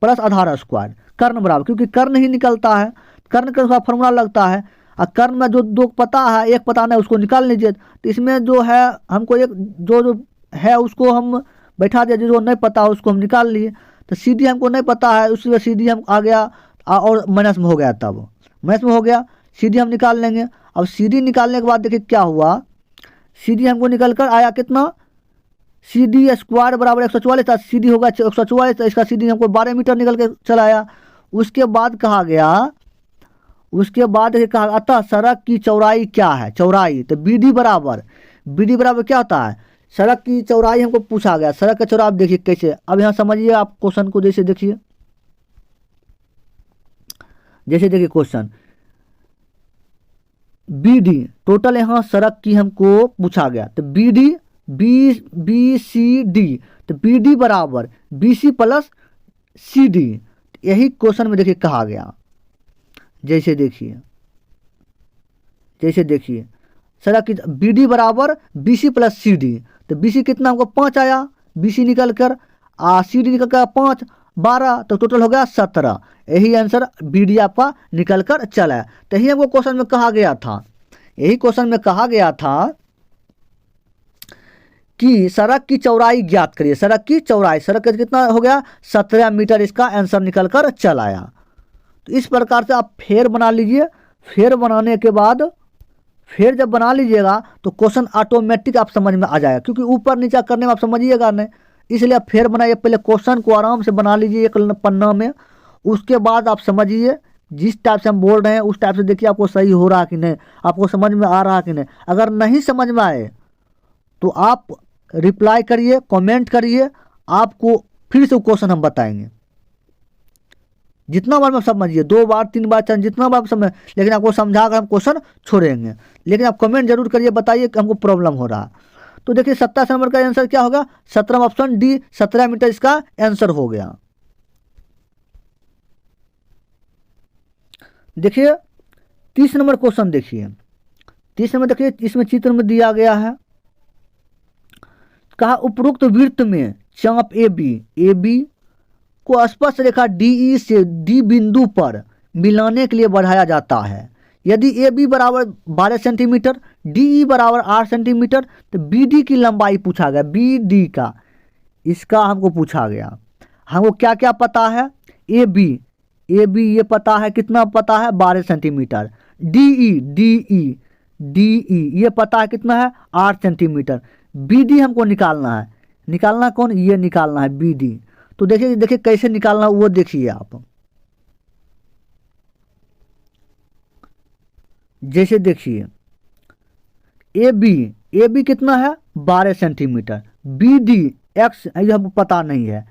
प्लस आधार स्क्वायर, कर्ण बराबर, क्योंकि कर्ण ही निकलता है, कर्ण के अनुसार फॉर्मूला लगता है, और कर्ण में जो दो पता है एक पता नहीं उसको निकाल लीजिए। तो इसमें जो है हमको एक जो है उसको हम बैठा दिया, जो नहीं पता है उसको हम निकाल लिए। तो सी डी हमको नहीं पता है, उसमें सी डी हम आ गया और माइनस में हो गया, तब माइनस में हो गया, सी डी हम निकाल लेंगे। अब सी डी निकालने के बाद देखिए क्या हुआ, सी डी हमको निकल कर आया कितना, सी डी स्क्वायर बराबर 144 था, सी डी होगा 144, इसका सी डी हमको 12 मीटर निकल के चला आया। उसके बाद कहा गया, उसके बाद कहा अतः सड़क की चौड़ाई क्या है, चौड़ाई, तो बी डी बराबर क्या होता है, सड़क की चौड़ाई हमको पूछा गया, सड़क का चौड़ाई। आप देखिए कैसे, अब यहाँ समझिए आप क्वेश्चन को, जैसे देखिए, जैसे देखिए क्वेश्चन बी डी टोटल यहाँ सड़क की हमको पूछा गया, तो B D B C D, तो बी डी बराबर B C plus C D, यही क्वेश्चन में देखिए कहा गया। जैसे देखिए सड़क की बी डी बराबर B C plus C D, तो बी सी कितना हमको 5 आया, बी सी निकल कर सी डी निकल कर 5 12, तो टोटल हो गया 17। यही आंसर बी डी आपका निकल कर चला। तो यही हमको क्वेश्चन में कहा गया था, यही क्वेश्चन में कहा गया था कि सड़क की चौड़ाई ज्ञात करिए, सड़क की चौड़ाई, सड़क का कितना हो गया 17 मीटर, इसका आंसर निकल कर चल आया। तो इस प्रकार से आप फेर बना लीजिए, फेर बनाने के बाद फिर जब बना लीजिएगा तो क्वेश्चन ऑटोमेटिक आप समझ में आ जाएगा, क्योंकि ऊपर नीचा करने में आप समझिएगा नहीं, इसलिए आप फिर बनाइए। पहले क्वेश्चन को आराम से बना लीजिए एक पन्ना में, उसके बाद आप समझिए, जिस टाइप से हम बोल रहे हैं उस टाइप से देखिए आपको सही हो रहा कि नहीं, आपको समझ में आ रहा कि नहीं। अगर नहीं समझ में आए तो आप रिप्लाई करिए, कमेंट करिए, आपको फिर से क्वेश्चन हम बताएंगे। जितना बार में समझिए, 2 बार 3 बार जितना बार समझ, लेकिन आपको समझा कर हम क्वेश्चन छोड़ेंगे, लेकिन आप कमेंट जरूर करिए, बताइए कि हमको प्रॉब्लम हो रहा। तो देखिए 27 नंबर का आंसर क्या होगा, 17 ऑप्शन डी 17 मीटर इसका आंसर हो गया। देखिए 30 नंबर क्वेश्चन देखिए, 30 नंबर देखिए इसमें चित्र में दिया गया है, कहा उपरोक्त वृत्त में चाप ए बी को स्पर्श रेखा डी से डी बिंदु पर मिलाने के लिए बढ़ाया जाता है। यदि ए बी बराबर 12 सेंटीमीटर, डी बराबर 8 सेंटीमीटर, तो बी डी की लंबाई पूछा गया, बी डी का इसका हमको पूछा गया। हमको क्या क्या पता है, ए बी ये पता है, कितना पता है 12 सेंटीमीटर, डी ई ये पता है कितना है 8 सेंटीमीटर। बी डी हमको निकालना है, निकालना कौन, ये निकालना है बी डी। तो देखिए कैसे निकालना वो देखिए आप। जैसे देखिए ए बी कितना है 12 सेंटीमीटर, बी डी एक्स ये हमको पता नहीं है,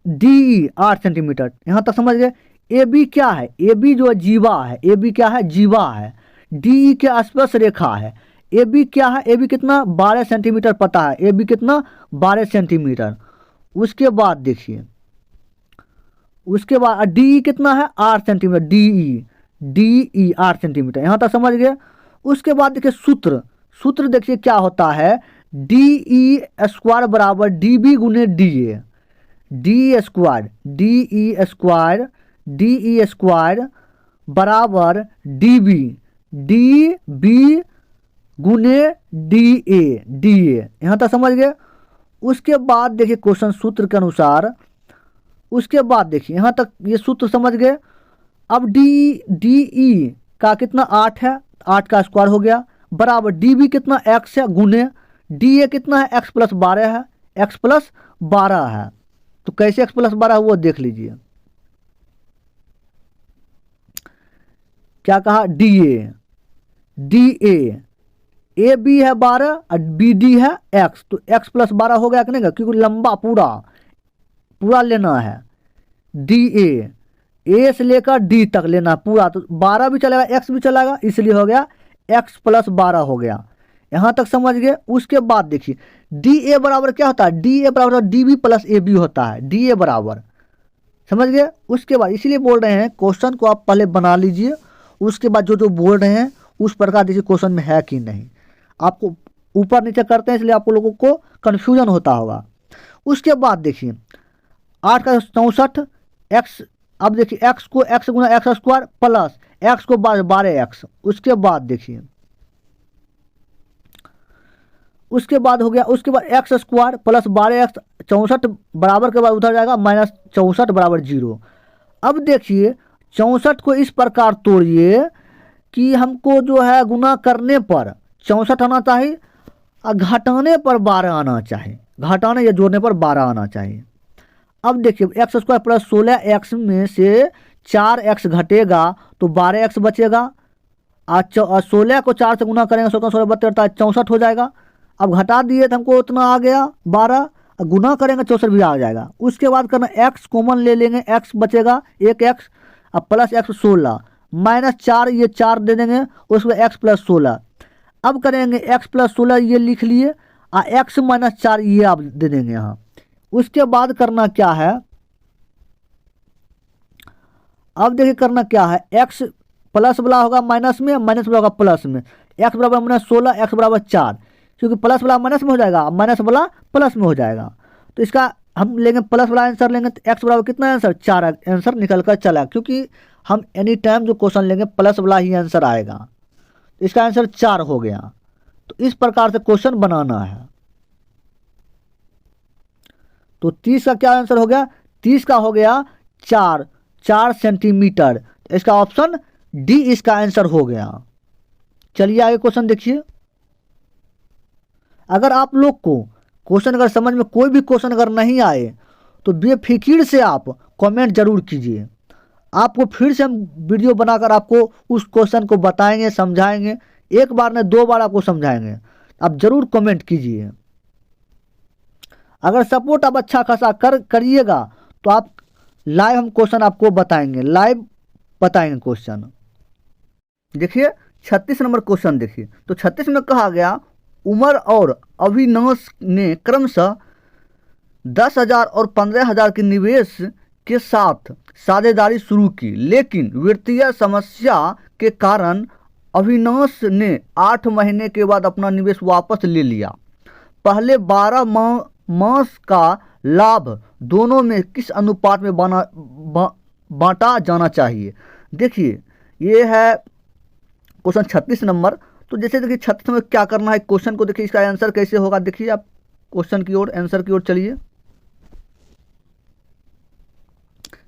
डी ई 8 सेंटीमीटर, यहाँ तक समझ गए। ए बी क्या है, ए बी जो जीवा है, ए बी क्या है जीवा है, डी ई के स्पर्श रेखा है। ए बी क्या है, ए बी कितना 12 सेंटीमीटर पता है, ए बी कितना 12 सेंटीमीटर। उसके बाद देखिए, उसके बाद डी ई कितना है 8 सेंटीमीटर, डी ई 8 सेंटीमीटर, यहाँ तक समझ गए। उसके बाद देखिए सूत्र देखिए क्या होता है, डी ई स्क्वायर बराबर डी बी गुने D A, D E square बराबर डी बी गुने डी ए, यहाँ तक समझ गए। उसके बाद देखिए क्वेश्चन सूत्र के अनुसार, उसके बाद देखिए यहाँ तक ये सूत्र समझ गए। अब डी ई का कितना 8 है, 8 का स्क्वायर हो गया, बराबर डी बी कितना x है गुने डी ए कितना है x प्लस 12 है, x प्लस 12 है। तो कैसे x प्लस 12 वो देख लीजिए। क्या कहा, ए बी है 12 और बी डी है x, तो x प्लस 12 हो गया कि नहीं, क्योंकि लंबा पूरा लेना है। डी ए से लेकर डी तक लेना पूरा, तो 12 भी चलेगा x भी चलेगा, इसलिए हो गया x प्लस 12 हो गया। यहाँ तक समझ गए। उसके बाद देखिए डी ए बराबर क्या होता है, डी ए बराबर D B plus A B होता है, डी ए बराबर, समझ गए। उसके बाद इसीलिए बोल रहे हैं क्वेश्चन को आप पहले बना लीजिए, उसके बाद जो बोल रहे हैं उस प्रकार देखिए क्वेश्चन में है कि नहीं। आपको ऊपर नीचे करते हैं इसलिए आप लोगों को कन्फ्यूजन होता होगा। उसके बाद देखिए 8 का 64 एक्स, अब देखिए x को x गुना एक्स स्क्वायर प्लस x को 12x। उसके बाद देखिए, उसके बाद हो गया, उसके बाद एक्स स्क्वायर प्लस 12x, 64 बराबर के बाद उधर जाएगा माइनस 64 बराबर 0। अब देखिए 64 को इस प्रकार तोड़िए कि हमको जो है गुना करने पर 64 आना चाहिए और घटाने पर 12 आना चाहिए, घटाने या जोड़ने पर 12 आना चाहिए। अब देखिए एक्स स्क्वायर प्लस 16x में से 4x घटेगा तो 12x बचेगा, और 16 को 4 से गुना करेंगे 16 16 72 64 हो जाएगा। अब घटा दिए तो हमको उतना आ गया 12, गुना करेंगे 64 भी आ जाएगा। उसके बाद करना x कॉमन ले लेंगे, x बचेगा 1x, अब प्लस x 16 माइनस 4, ये 4 दे देंगे, उसमें x प्लस 16। अब करेंगे x प्लस 16 ये लिख लिए, और x माइनस 4 ये आप दे देंगे यहाँ। उसके बाद करना क्या है, अब देखिए करना क्या है, x प्लस वाला होगा माइनस में, माइनस वाला होगा प्लस में, x बराबर माइनस 16, x बराबर 4, क्योंकि प्लस वाला माइनस में हो जाएगा, माइनस वाला प्लस में हो जाएगा। तो इसका हम लेंगे प्लस वाला आंसर लेंगे, तो x बराबर कितना आंसर 4 आंसर निकल कर चला, क्योंकि हम एनी टाइम जो क्वेश्चन लेंगे प्लस वाला ही आंसर आएगा। तो इसका आंसर 4 हो गया। तो इस प्रकार से क्वेश्चन बनाना है। तो 30 का क्या आंसर हो गया, 30 का हो गया 4 सेंटीमीटर। इसका ऑप्शन डी इसका आंसर हो गया। चलिए आगे क्वेश्चन देखिए। अगर आप लोग को क्वेश्चन अगर समझ में कोई भी क्वेश्चन अगर नहीं आए तो बेफिक्र से आप कमेंट जरूर कीजिए, आपको फिर से हम वीडियो बनाकर आपको उस क्वेश्चन को बताएंगे, समझाएंगे। एक बार नहीं 2 बार आपको समझाएंगे, आप जरूर कमेंट कीजिए। अगर सपोर्ट आप अच्छा खासा करिएगा तो आप लाइव हम क्वेश्चन आपको बताएंगे, लाइव बताएंगे क्वेश्चन। देखिए 36 नंबर क्वेश्चन देखिए। तो 36 में कहा गया उमर और अविनाश ने क्रमशः 10,000 और 15,000 के निवेश के साथ साझेदारी शुरू की, लेकिन वित्तीय समस्या के कारण अविनाश ने 8 महीने के बाद अपना निवेश वापस ले लिया। पहले 12 मास का लाभ दोनों में किस अनुपात में बांटा जाना चाहिए? देखिए ये है क्वेश्चन 36 नंबर। तो जैसे देखिए 36 नंबर क्या करना है क्वेश्चन को, देखिए इसका आंसर कैसे होगा। देखिए आप क्वेश्चन की ओर, आंसर की ओर चलिए।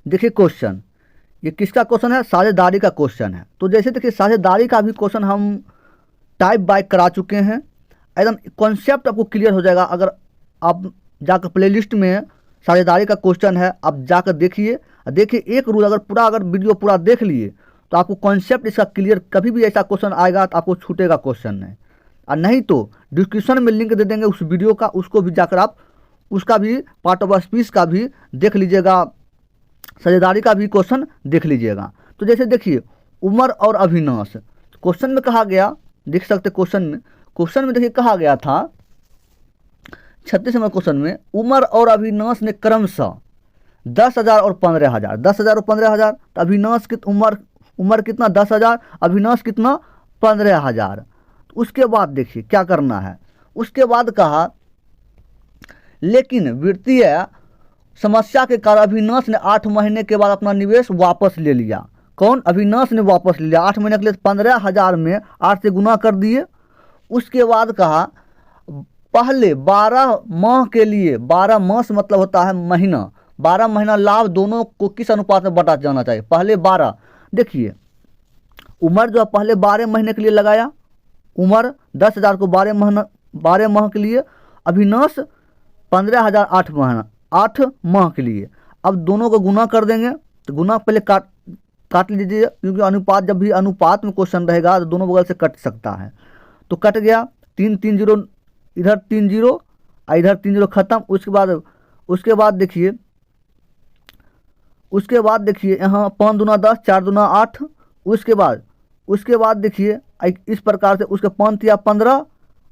देखिए क्वेश्चन, ये किसका क्वेश्चन है? साझेदारी का क्वेश्चन है। तो जैसे देखिए साझेदारी का भी क्वेश्चन हम टाइप बाय करा चुके हैं, एकदम कॉन्सेप्ट आपको क्लियर हो जाएगा। अगर आप जाकर प्लेलिस्ट में साझेदारी का क्वेश्चन है, आप जाकर देखिए। देखिए एक रूल, अगर वीडियो पूरा देख लिए तो आपको कॉन्सेप्ट इसका क्लियर, कभी भी ऐसा क्वेश्चन आएगा तो आपको छूटेगा क्वेश्चन नहीं। और नहीं तो डिस्क्रिप्शन में लिंक दे देंगे उस वीडियो का, उसको भी जाकर आप उसका भी पार्ट ऑफ स्पीच का भी देख लीजिएगा, साझेदारी का भी क्वेश्चन देख लीजिएगा। तो जैसे देखिए उमर और अविनाश, क्वेश्चन में कहा गया, देख सकते क्वेश्चन में देखिए कहा गया था 36 नंबर क्वेश्चन में, उमर और अविनाश ने क्रमशः 10,000 और 15,000, 10,000 और 15,000। तो अविनाश की उमर कितना? 10,000, अविनाश कितना? 15,000। उसके बाद देखिए क्या करना है। उसके बाद कहा लेकिन वित्तीय समस्या के कारण अविनाश ने 8 महीने के बाद अपना निवेश वापस ले लिया। कौन? अविनाश ने वापस ले लिया 8 महीने के लिए। 15,000 में 8 से गुना कर दिए। उसके बाद कहा पहले 12 माह के लिए, 12 मास मतलब होता है महीना, 12 महीना लाभ दोनों को किस अनुपात में बांटा जाना चाहिए? पहले 12, देखिए उमर जो है पहले 12 महीने के लिए लगाया, उमर 10,000 को 12 माह के लिए, अविनाश 15,000 8 माह के लिए। अब दोनों को गुना कर देंगे। तो गुना पहले काट लीजिए, क्योंकि अनुपात, जब भी अनुपात में क्वेश्चन रहेगा तो दोनों बगल से कट सकता है। तो कट गया, 3 3 0, इधर 3 0 और इधर 3 0 खत्म। उसके बाद देखिए यहाँ 5 दूना 10, 4 दूना 8। उसके बाद देखिए इस प्रकार से, उसके 5 या 15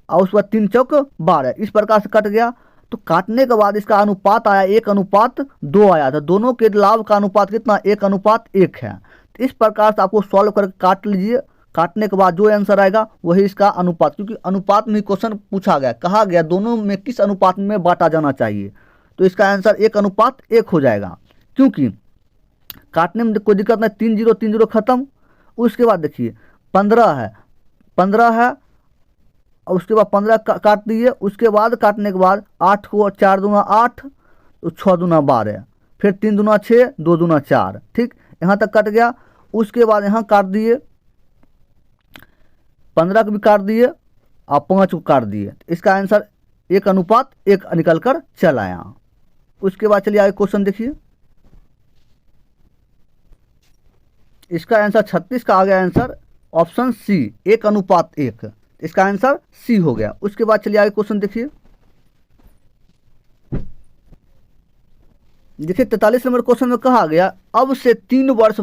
और उसके बाद 3 चौक 12, इस प्रकार से कट गया। तो काटने के बाद इसका अनुपात आया 1:2 आया था। दोनों के लाभ का अनुपात कितना? 1:1 है। तो इस प्रकार से आपको सॉल्व करके काट लीजिए। काटने के बाद जो आंसर आएगा वही इसका अनुपात, क्योंकि अनुपात में क्वेश्चन पूछा गया, कहा गया दोनों में किस अनुपात में बांटा जाना चाहिए। तो इसका आंसर 1:1 हो जाएगा, क्योंकि काटने में कोई दिक्कत नहीं। 3 0 3 0 खत्म। उसके बाद देखिए 15 है और उसके बाद 15 काट दिए। उसके बाद काटने के बाद 8 को 4 दूना 8, तो 6 दूना 12, फिर 3 दूना 6, 2 दूना 4। ठीक, यहाँ तक कट गया। उसके बाद यहाँ काट दिए, 15 को भी काट दिए और 5 को काट दिए। इसका आंसर 1:1 निकल कर चल आया। उसके बाद चलिए आगे क्वेश्चन देखिए। इसका आंसर 36 का आ गया आंसर ऑप्शन सी, 1:1। इसका आंसर सी हो गया। उसके बाद चलिए आगे क्वेश्चन देखिए। 43 नंबर क्वेश्चन में कहा गया अब से 3 वर्ष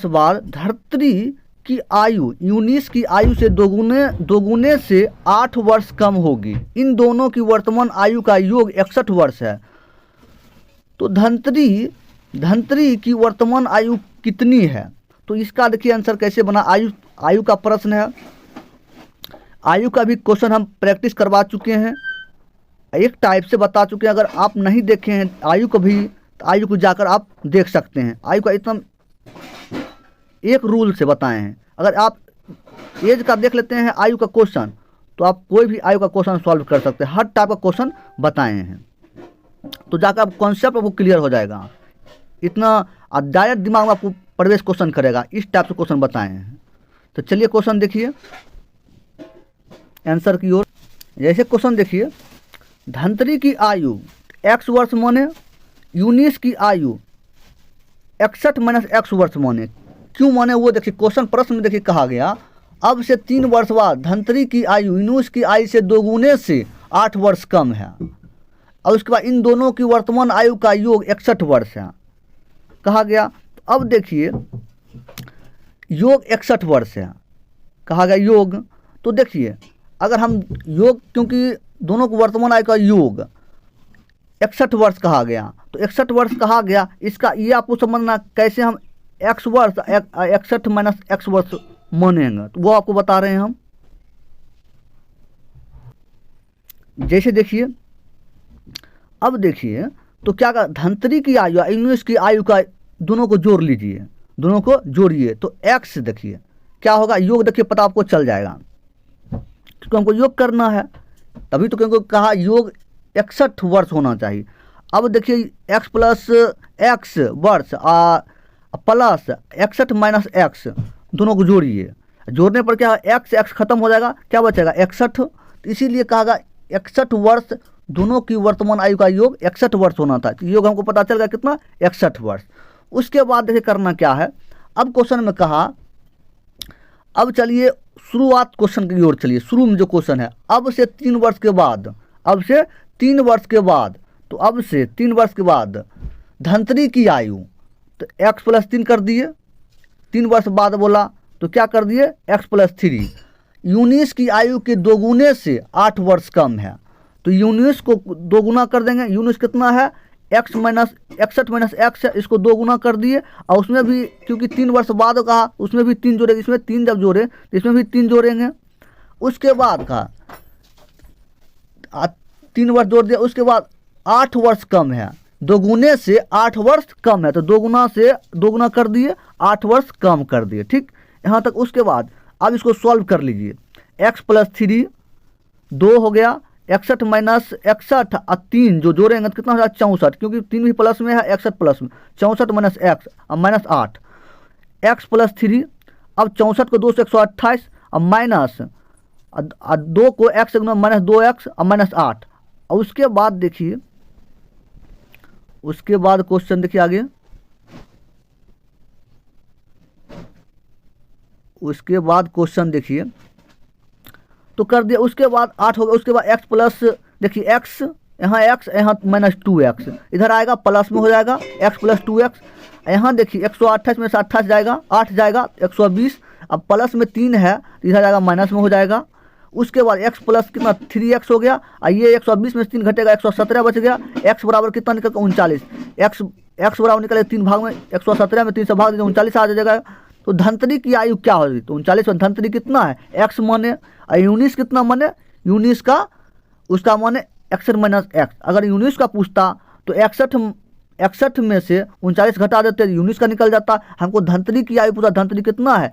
बाद धरती की आयु यूनिस की आयु से दोगुने से 8 वर्ष कम होगी। इन दोनों की वर्तमान आयु का योग 61 वर्ष है। तो धनत्री की वर्तमान आयु कितनी है? तो इसका देखिए आंसर कैसे बना। आयु का प्रश्न है। आयु का भी क्वेश्चन हम प्रैक्टिस करवा चुके हैं, एक टाइप से बता चुके हैं। अगर आप नहीं देखे हैं आयु को भी, तो आयु को जाकर आप देख सकते हैं। आयु का इतना एक रूल से बताए हैं। अगर आप एज का देख लेते हैं आयु का क्वेश्चन, तो आप कोई भी आयु का क्वेश्चन सॉल्व कर सकते हैं। हर टाइप का क्वेश्चन बताए हैं, तो जाकर आप कॉन्सेप्ट आपको क्लियर हो जाएगा। इतना डायरेक्ट दिमाग में आपको प्रवेश क्वेश्चन करेगा, इस टाइप से क्वेश्चन बताए हैं। तो चलिए क्वेश्चन देखिए आंसर की ओर। जैसे क्वेश्चन देखिए, धनत्री की आयु x वर्ष माने, यूनिस की आयु 61 - x वर्ष माने। क्यों माने वो देखिए क्वेश्चन प्रश्न में देखिए कहा गया अब से 3 वर्ष बाद धनत्री की आयु यूनिस की आयु से दोगुने से 8 वर्ष कम है। और उसके बाद इन दोनों की वर्तमान आयु का योग 61 वर्ष है कहा गया। तो अब देखिए योग 61 वर्ष है कहा गया योग। तो देखिए अगर हम योग, क्योंकि दोनों को वर्तमान आयु का योग 61 वर्ष कहा गया, तो 61 वर्ष कहा गया, इसका ये आपको समझना कैसे हम x वर्ष 61 माइनस x वर्ष मानेंगे, तो वो आपको बता रहे हैं हम। जैसे देखिए अब देखिए तो क्या का धनत्री की आयु और यूनिस की आयु का दोनों को जोड़ लीजिए, दोनों को जोड़िए, तो x देखिए क्या होगा, योग देखिए पता आपको चल जाएगा, क्योंकि हमको योग करना है, तभी तो क्योंकि कहा योग 61 वर्ष होना चाहिए। अब देखिए x प्लस x वर्ष प्लस 61 माइनस x दोनों को जोड़िए, जोड़ने पर क्या x x खत्म हो जाएगा, क्या बचेगा 61, तो इसीलिए कहा गया 61 वर्ष, दोनों की वर्तमान आयु का योग 61 वर्ष होना था, तो योग हमको पता चल गया कितना 61 वर्ष। उसके बाद देखिए करना क्या है, अब क्वेश्चन में कहा, अब चलिए शुरुआत क्वेश्चन की ओर चलिए, शुरू में जो क्वेश्चन है अब से 3 वर्ष के बाद, अब से 3 वर्ष के बाद, तो अब से 3 वर्ष के बाद धनत्री की आयु, तो x प्लस 3 कर दिए, 3 वर्ष बाद बोला तो क्या कर दिए x प्लस 3। यूनिस की आयु के दोगुने से 8 वर्ष कम है, तो यूनिस को दोगुना कर देंगे, यूनिस कितना है x माइनस 61 माइनस x है, इसको दोगुना कर दिए, और उसमें भी क्योंकि 3 वर्ष बाद कहा उसमें भी 3 जोड़ेंगे, इसमें 3 जब जोड़े तो इसमें भी 3 जोड़ेंगे। उसके बाद कहा 3 वर्ष जोड़ दिया, उसके बाद 8 वर्ष कम है, दोगुने से 8 वर्ष कम है, तो दोगुना से दोगुना कर दिए, 8 वर्ष कम कर दिए, ठीक यहाँ तक। उसके बाद अब इसको सॉल्व कर लीजिए, x प्लस 3 2 हो गया, 61 माइनस 61 और 3 जो जोड़ेंगे तो कितना हो जाएगा 64, क्योंकि 3 भी प्लस में है 61 प्लस में, 64 माइनस x और माइनस 8, x प्लस 3, अब 64 को 2 से 128 और माइनस 2 को x माइनस 2x और माइनस 8। और उसके बाद देखिए, उसके बाद क्वेश्चन देखिए आगे, उसके बाद क्वेश्चन देखिए तो कर दिया, उसके बाद 8 हो गया, उसके बाद x प्लस देखिए x यहाँ माइनस 2x इधर आएगा, प्लस में हो जाएगा x प्लस 2x, यहाँ देखिए 128 में से 28 जाएगा, 8 जाएगा 120, अब प्लस में 3 है तो इधर जाएगा माइनस में हो जाएगा। उसके बाद x प्लस कितना 3x हो गया, और ये 120 में से 3 घटेगा 117 बच गया, x बराबर कितना निकल 39, x बराबर निकले 3 भाग में 117 में 3 से भाग दीजिए 39 आ जाएगा। तो धनत्री की आयु क्या होगी, तो 39 में धनत्री कितना है x माने, और यूनिस कितना माने, यूनिस का उसका माने 61 माइनस x। अगर यूनिस का पूछता तो 61 में से 39 घटा देते, यूनिस का निकल जाता। हमको धनत्री की आयु पूछा, धनत्री कितना है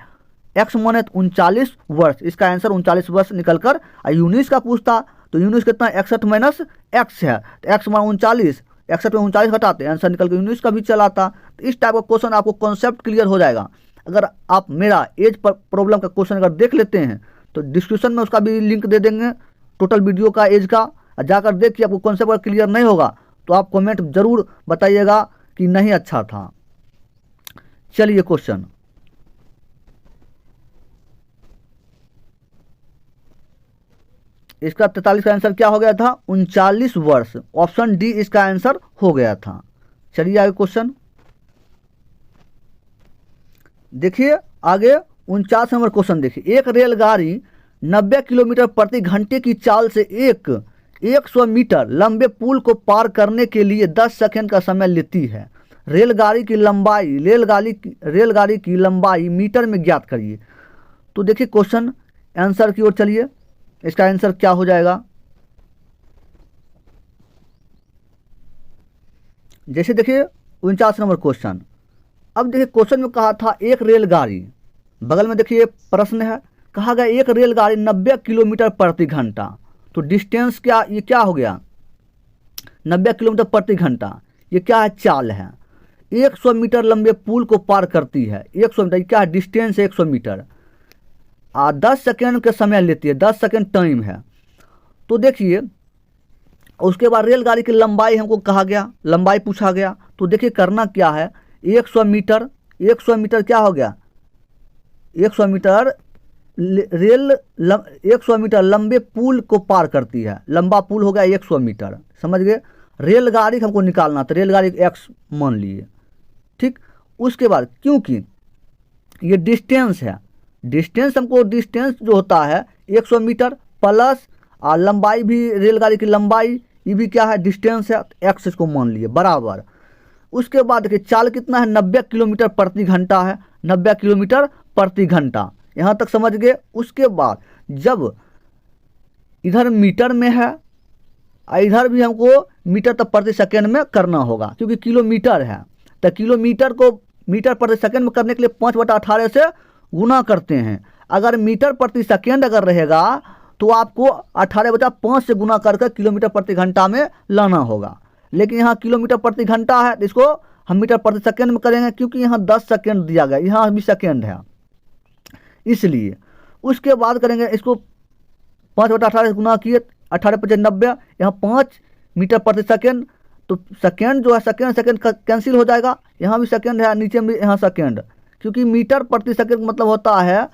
x माने 39 वर्ष, इसका आंसर 39 वर्ष निकल कर। यूनिस का पूछता तो यूनिस कितना 61 माइनस x है, तो x माने 39, 61 में 39 घटाते आंसर निकल कर यूनिस का भी चलाता। तो इस टाइप का क्वेश्चन आपको कॉन्सेप्ट क्लियर हो जाएगा। अगर आप मेरा एज पर प्रॉब्लम का क्वेश्चन अगर देख लेते हैं तो डिस्क्रिप्शन में उसका भी लिंक दे देंगे, टोटल वीडियो का एज का, जाकर देखिए। आपको कॉन्सेप्ट अगर क्लियर नहीं होगा तो आप कमेंट जरूर बताइएगा कि नहीं अच्छा था। चलिए क्वेश्चन, इसका 43 का आंसर क्या हो गया था 39 वर्ष, ऑप्शन डी इसका आंसर हो गया था। चलिए आगे क्वेश्चन देखिए, आगे 49 नंबर क्वेश्चन देखिए। एक रेलगाड़ी 90 किलोमीटर प्रति घंटे की चाल से 100 मीटर लंबे पुल को पार करने के लिए 10 सेकंड का समय लेती है। रेलगाड़ी की लंबाई मीटर में ज्ञात करिए। तो देखिए क्वेश्चन आंसर की ओर चलिए, इसका आंसर क्या हो जाएगा। जैसे देखिए 49 नंबर क्वेश्चन, अब देखिए क्वेश्चन में कहा था एक रेलगाड़ी, बगल में देखिए प्रश्न है, कहा गया एक रेलगाड़ी 90 किलोमीटर प्रति घंटा, तो डिस्टेंस क्या, ये क्या हो गया 90 किलोमीटर प्रति घंटा, ये क्या है चाल है। 100 मीटर लंबे पुल को पार करती है, 100 मीटर क्या है डिस्टेंस है 100 मीटर, 10 सेकेंड का समय लेती है, 10 सेकेंड टाइम है। तो देखिए उसके बाद रेलगाड़ी की लंबाई हमको कहा गया, लंबाई पूछा गया। तो देखिए करना क्या है, 100 मीटर क्या हो गया 100 मीटर 100 मीटर लंबे पुल को पार करती है, लंबा पुल हो गया 100 मीटर, समझ गए। रेलगाड़ी हमको निकालना था, रेलगाड़ी x मान लिए, ठीक। उसके बाद क्योंकि ये डिस्टेंस है, डिस्टेंस हमको डिस्टेंस जो होता है 100 मीटर प्लस लंबाई भी, रेलगाड़ी की लंबाई ये भी क्या है, डिस्टेंस है, एक्स इसको मान लिए बराबर। उसके बाद देखिए चाल कितना है, 90 किलोमीटर प्रति घंटा है, 90 किलोमीटर प्रति घंटा, यहाँ तक समझ गए। उसके बाद जब इधर मीटर में है और इधर भी हमको मीटर तक प्रति सेकेंड में करना होगा, क्योंकि किलोमीटर है, तो किलोमीटर को मीटर प्रति सेकेंड में करने के लिए 5/18 से गुना करते हैं। अगर मीटर प्रति सेकेंड अगर रहेगा तो आपको 18/5 से गुना करके किलोमीटर प्रति घंटा में लाना होगा। लेकिन यहाँ किलोमीटर प्रति घंटा है तो इसको हम मीटर प्रति सेकेंड में करेंगे, क्योंकि यहाँ 10 सेकेंड दिया गया, यहाँ भी सेकेंड है इसलिए। उसके बाद करेंगे इसको 5/18 से गुना किए, 18×5 यहाँ 5 मीटर प्रति सेकेंड, तो सेकेंड जो है सेकेंड कैंसिल हो जाएगा, यहाँ भी सेकेंड है, नीचे में यहाँ सेकेंड, क्योंकि मीटर प्रति सेकेंड मतलब होता है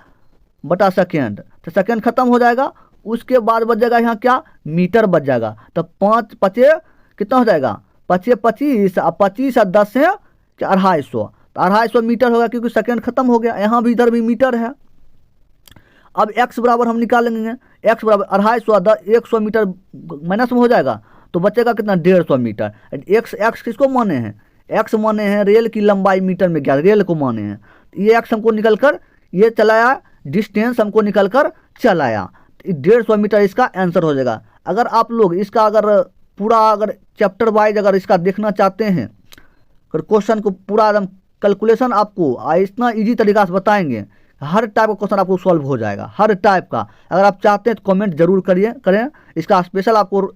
बटा सेकेंड, तो सेकेंड खत्म हो जाएगा। उसके बाद बच जाएगा यहाँ क्या, मीटर बच जाएगा। तो 5 पचे कितना हो जाएगा, 5 25 और 25 और 10 से 250, तो 250 मीटर होगा, क्योंकि सेकेंड खत्म हो गया। यहाँ भी इधर भी मीटर है। अब x बराबर हम निकालेंगे, x बराबर 250, 100 मीटर माइनस में हो जाएगा, तो बचेगा कितना, 150 मीटर। x किसको माने हैं, x माने हैं रेल की लंबाई मीटर में, क्या रेल को माने हैं। ये x हमको निकल कर ये चलाया, डिस्टेंस हमको निकल कर चलाया, 150 मीटर इसका आंसर हो जाएगा। अगर आप लोग इसका अगर पूरा अगर चैप्टर वाइज अगर इसका देखना चाहते हैं, अगर क्वेश्चन को पूरा एकदम कैलकुलेशन आपको इतना इजी तरीका से बताएंगे, हर टाइप का क्वेश्चन आपको सॉल्व हो जाएगा, हर टाइप का। अगर आप चाहते हैं तो कमेंट जरूर करें, इसका स्पेशल आपको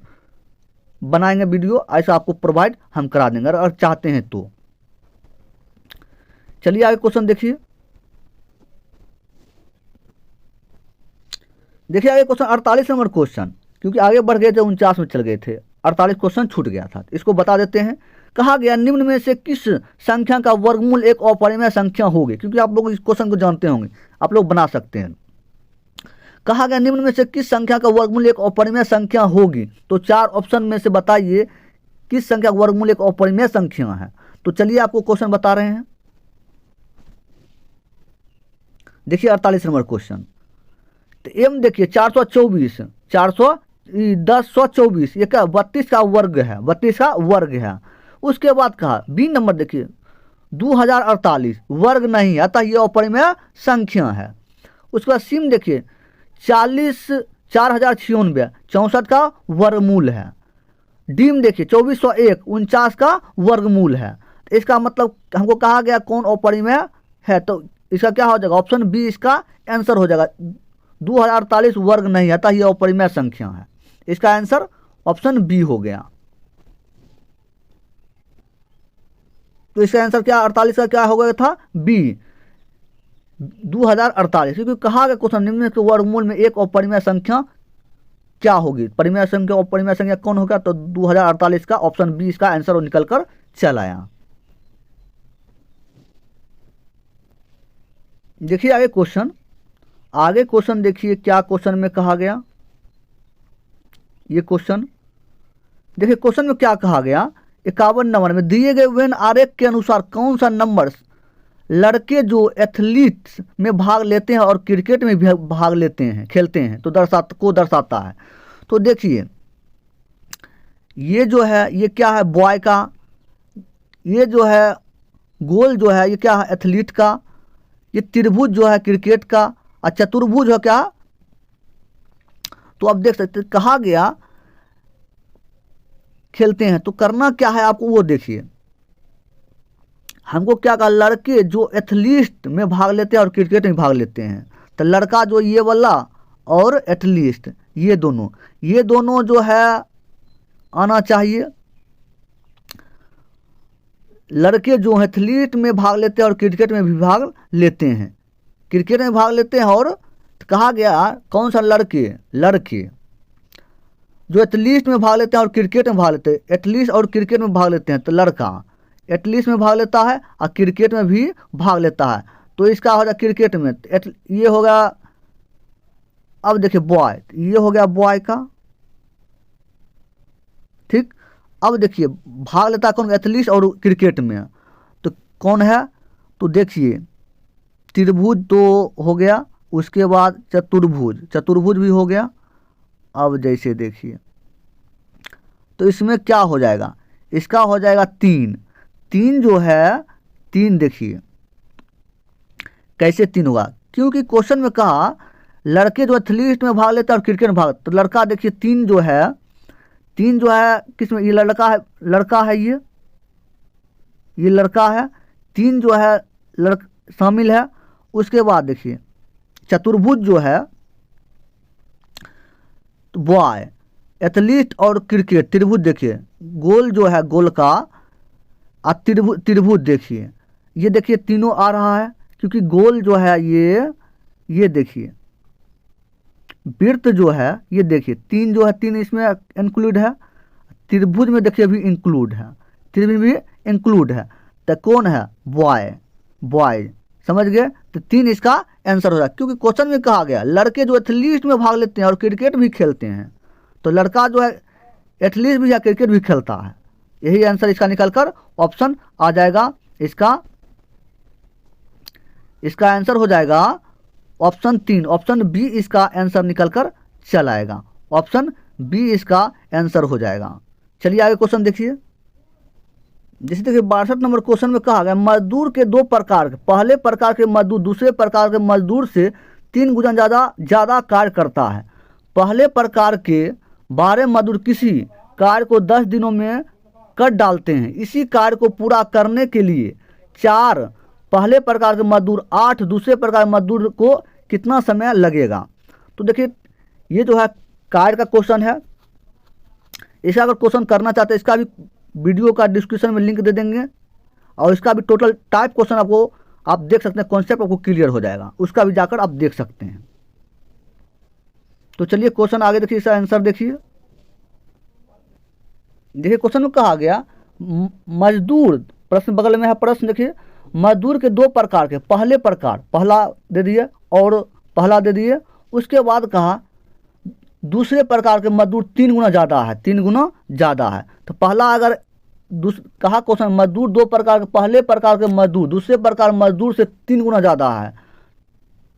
बनाएंगे वीडियो, ऐसा आपको प्रोवाइड हम करा देंगे अगर चाहते हैं तो। चलिए आगे क्वेश्चन देखिए। देखिए आगे क्वेश्चन 48 नंबर क्वेश्चन, क्योंकि आगे बढ़ गए थे 49 में चल गए थे, 48 क्वेश्चन छूट गया था, इसको बता देते हैं। कहा गया निम्न में से किस संख्या का वर्गमूल एक अपरिमेय संख्या होगी, क्योंकि आप लोग इस क्वेश्चन को जानते होंगे, आप लोग बना सकते हैं। कहा गया निम्न में से किस संख्या का वर्गमूल एक अपरिमेय संख्या होगी, तो 4 ऑप्शन में से बताइए किस संख्या का वर्गमूल एक अपरिमेय संख्या है। तो चलिए आपको क्वेश्चन बता रहे हैं। देखिए 48 नंबर क्वेश्चन, तो एम देखिए 424, 1024, ये क्या 32 का वर्ग है, 32 का वर्ग है। उसके बाद कहा बी नंबर देखिए 2048 वर्ग नहीं है, अतः ये अपरिमेय संख्या है। उसके बाद सिम देखिए 4096 64 का वर्गमूल है। डीम देखिए 2401 49 का वर्गमूल है। तो इसका मतलब हमको कहा गया कौन अपरिमेय है, तो इसका क्या हो जाएगा, ऑप्शन बी इसका आंसर हो जाएगा। 2048 वर्ग नहीं आता, यह अपरिमेय संख्या है, इसका आंसर ऑप्शन बी हो गया। तो इसका आंसर क्या 48 का क्या हो गया था, बी 2048, क्योंकि कहा गया क्वेश्चन निम्न के वर्गमूल में एक अपरिमेय संख्या क्या होगी, परिमेय संख्या अपरिमेय संख्या कौन होगा, तो 2048 का ऑप्शन बी इसका आंसर निकल कर चल आया। देखिए आगे क्वेश्चन देखिए क्या क्वेश्चन में कहा गया। ये क्वेश्चन देखिए, क्वेश्चन में क्या कहा गया, 51 नंबर में दिए गए वेन आरेख के अनुसार कौन सा नंबर लड़के जो एथलीट्स में भाग लेते हैं और क्रिकेट में भी भाग लेते हैं, खेलते हैं, तो दर्शाता है। तो देखिए ये जो है ये क्या है, बॉय का, ये जो है गोल जो है ये क्या है, एथलीट का, ये त्रिभुज जो है क्रिकेट का, और चतुर्भुज है क्या। तो आप देख सकते हैं कहा गया खेलते हैं, तो करना क्या है आपको वो देखिए। हमको क्या कहा, लड़के जो एथलीट में भाग लेते हैं और क्रिकेट में भाग लेते हैं, तो लड़का जो ये वाला और एथलीट ये दोनों जो है आना चाहिए। लड़के जो एथलीट में भाग लेते हैं और क्रिकेट में भी भाग लेते हैं, क्रिकेट में भाग लेते हैं, और कहा गया कौन सा लड़के जो एथलीट में भाग लेते हैं और क्रिकेट में भाग लेते हैं, एथलीट और क्रिकेट में भाग लेते हैं, तो लड़का एथलीट में भाग लेता है और क्रिकेट में भी भाग लेता है, तो इसका हो जाए क्रिकेट में ये होगा। अब देखिए बॉय, ये हो गया बॉय का, ठीक। अब देखिए भाग लेता है कौन, एथलीट और क्रिकेट में, तो कौन है, तो देखिए त्रिभुज तो हो गया, उसके बाद चतुर्भुज, चतुर्भुज भी हो गया। अब जैसे देखिए तो इसमें क्या हो जाएगा, इसका हो जाएगा 3, 3 जो है 3 देखिए कैसे 3 होगा, क्योंकि क्वेश्चन में कहा लड़के जो एथलीट में भाग लेते हैं और क्रिकेट में भाग, तो लड़का देखिए 3 जो है, 3 जो है किसमें, ये लड़का है, लड़का है ये लड़का है, 3 जो है शामिल है। उसके बाद देखिए चतुर्भुज जो है तो बॉय, एथलीट और क्रिकेट, त्रिभुज देखिए गोल जो है गोल का, और त्रिभुज देखिए ये देखिए तीनों आ रहा है, क्योंकि गोल जो है ये देखिए वृत्त जो है ये देखिए 3 जो है 3 इसमें इंक्लूड है, त्रिभुज में देखिए भी इंक्लूड है, त्रिभुज भी इंक्लूड है, तो कौन है, बॉय, बॉय, समझ गए। तो 3 इसका आंसर हो रहा है, क्योंकि क्वेश्चन में कहा गया लड़के जो एथलीट में भाग लेते हैं और क्रिकेट भी खेलते हैं, तो लड़का जो है एथलीट भी या क्रिकेट भी खेलता है, यही आंसर इसका निकलकर ऑप्शन आ जाएगा। इसका आंसर हो जाएगा ऑप्शन 3, ऑप्शन बी इसका आंसर निकलकर चल आएगा, ऑप्शन बी इसका आंसर हो जाएगा। चलिए आगे क्वेश्चन देखिए। जैसे देखिए 62 नंबर क्वेश्चन में कहा गया मजदूर के 2 प्रकार, पहले प्रकार के मजदूर दूसरे प्रकार के मजदूर से 3 गुना ज़्यादा कार्य करता है। पहले प्रकार के 12 मजदूर किसी कार्य को 10 दिनों में कर डालते हैं, इसी कार्य को पूरा करने के लिए 4 पहले प्रकार के मजदूर 8 दूसरे प्रकार के मजदूर को कितना समय लगेगा। तो देखिए ये जो है कार्य का क्वेश्चन है, इसका अगर क्वेश्चन करना चाहते हैं इसका भी वीडियो का डिस्क्रिप्शन में लिंक दे देंगे, और इसका भी टोटल टाइप क्वेश्चन आपको आप देख सकते हैं, कॉन्सेप्ट आपको क्लियर हो जाएगा, उसका भी जाकर आप देख सकते हैं। तो चलिए क्वेश्चन आगे देखिए, इसका आंसर देखिए। देखिए क्वेश्चन में कहा गया मजदूर, प्रश्न बगल में है प्रश्न, देखिए मजदूर के 2 प्रकार के, पहले प्रकार पहला दे दिए और पहला दे दिए, उसके बाद कहा दूसरे प्रकार के मजदूर 3 गुना ज़्यादा है, 3 गुना ज़्यादा है। तो पहला अगर कहा क्वेश्चन मजदूर 2 प्रकार के, पहले प्रकार के मजदूर दूसरे प्रकार मजदूर से 3 गुना ज़्यादा है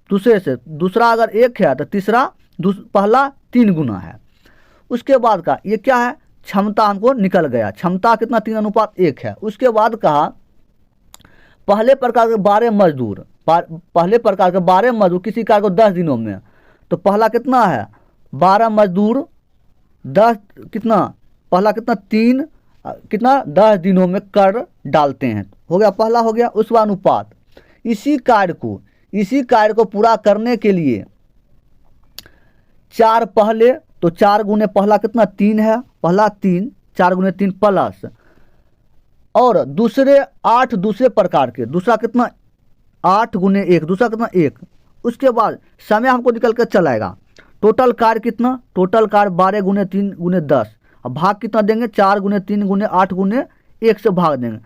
दूसरे से, दूसरा अगर 1 है तो तीसरा पहला 3 गुना है। उसके बाद का ये क्या है, क्षमता हमको निकल गया, क्षमता कितना 3:1 है। उसके बाद कहा पहले प्रकार के 12 मजदूर, पहले प्रकार के 12 मजदूर किसी कार्य को 10 दिनों में, तो पहला कितना है 12 मजदूर 10 कितना, पहला कितना 3 कितना 10 दिनों में कर डालते हैं, हो गया पहला हो गया। उसके बाद अनुपात, इसी कार्य को पूरा करने के लिए 4 पहले, तो 4 गुने पहला कितना 3 है, पहला 3, 4 गुने 3 प्लस, और दूसरे 8 दूसरे प्रकार के, दूसरा कितना 8 गुने 1, दूसरा कितना 1। उसके बाद समय हमको निकल कर चलाएगा, टोटल कार्य कितना, टोटल कार्य 12 गुने 3 गुने 10, अब भाग कितना देंगे 4 गुने 3 गुने 8 गुने 1 से भाग देंगे,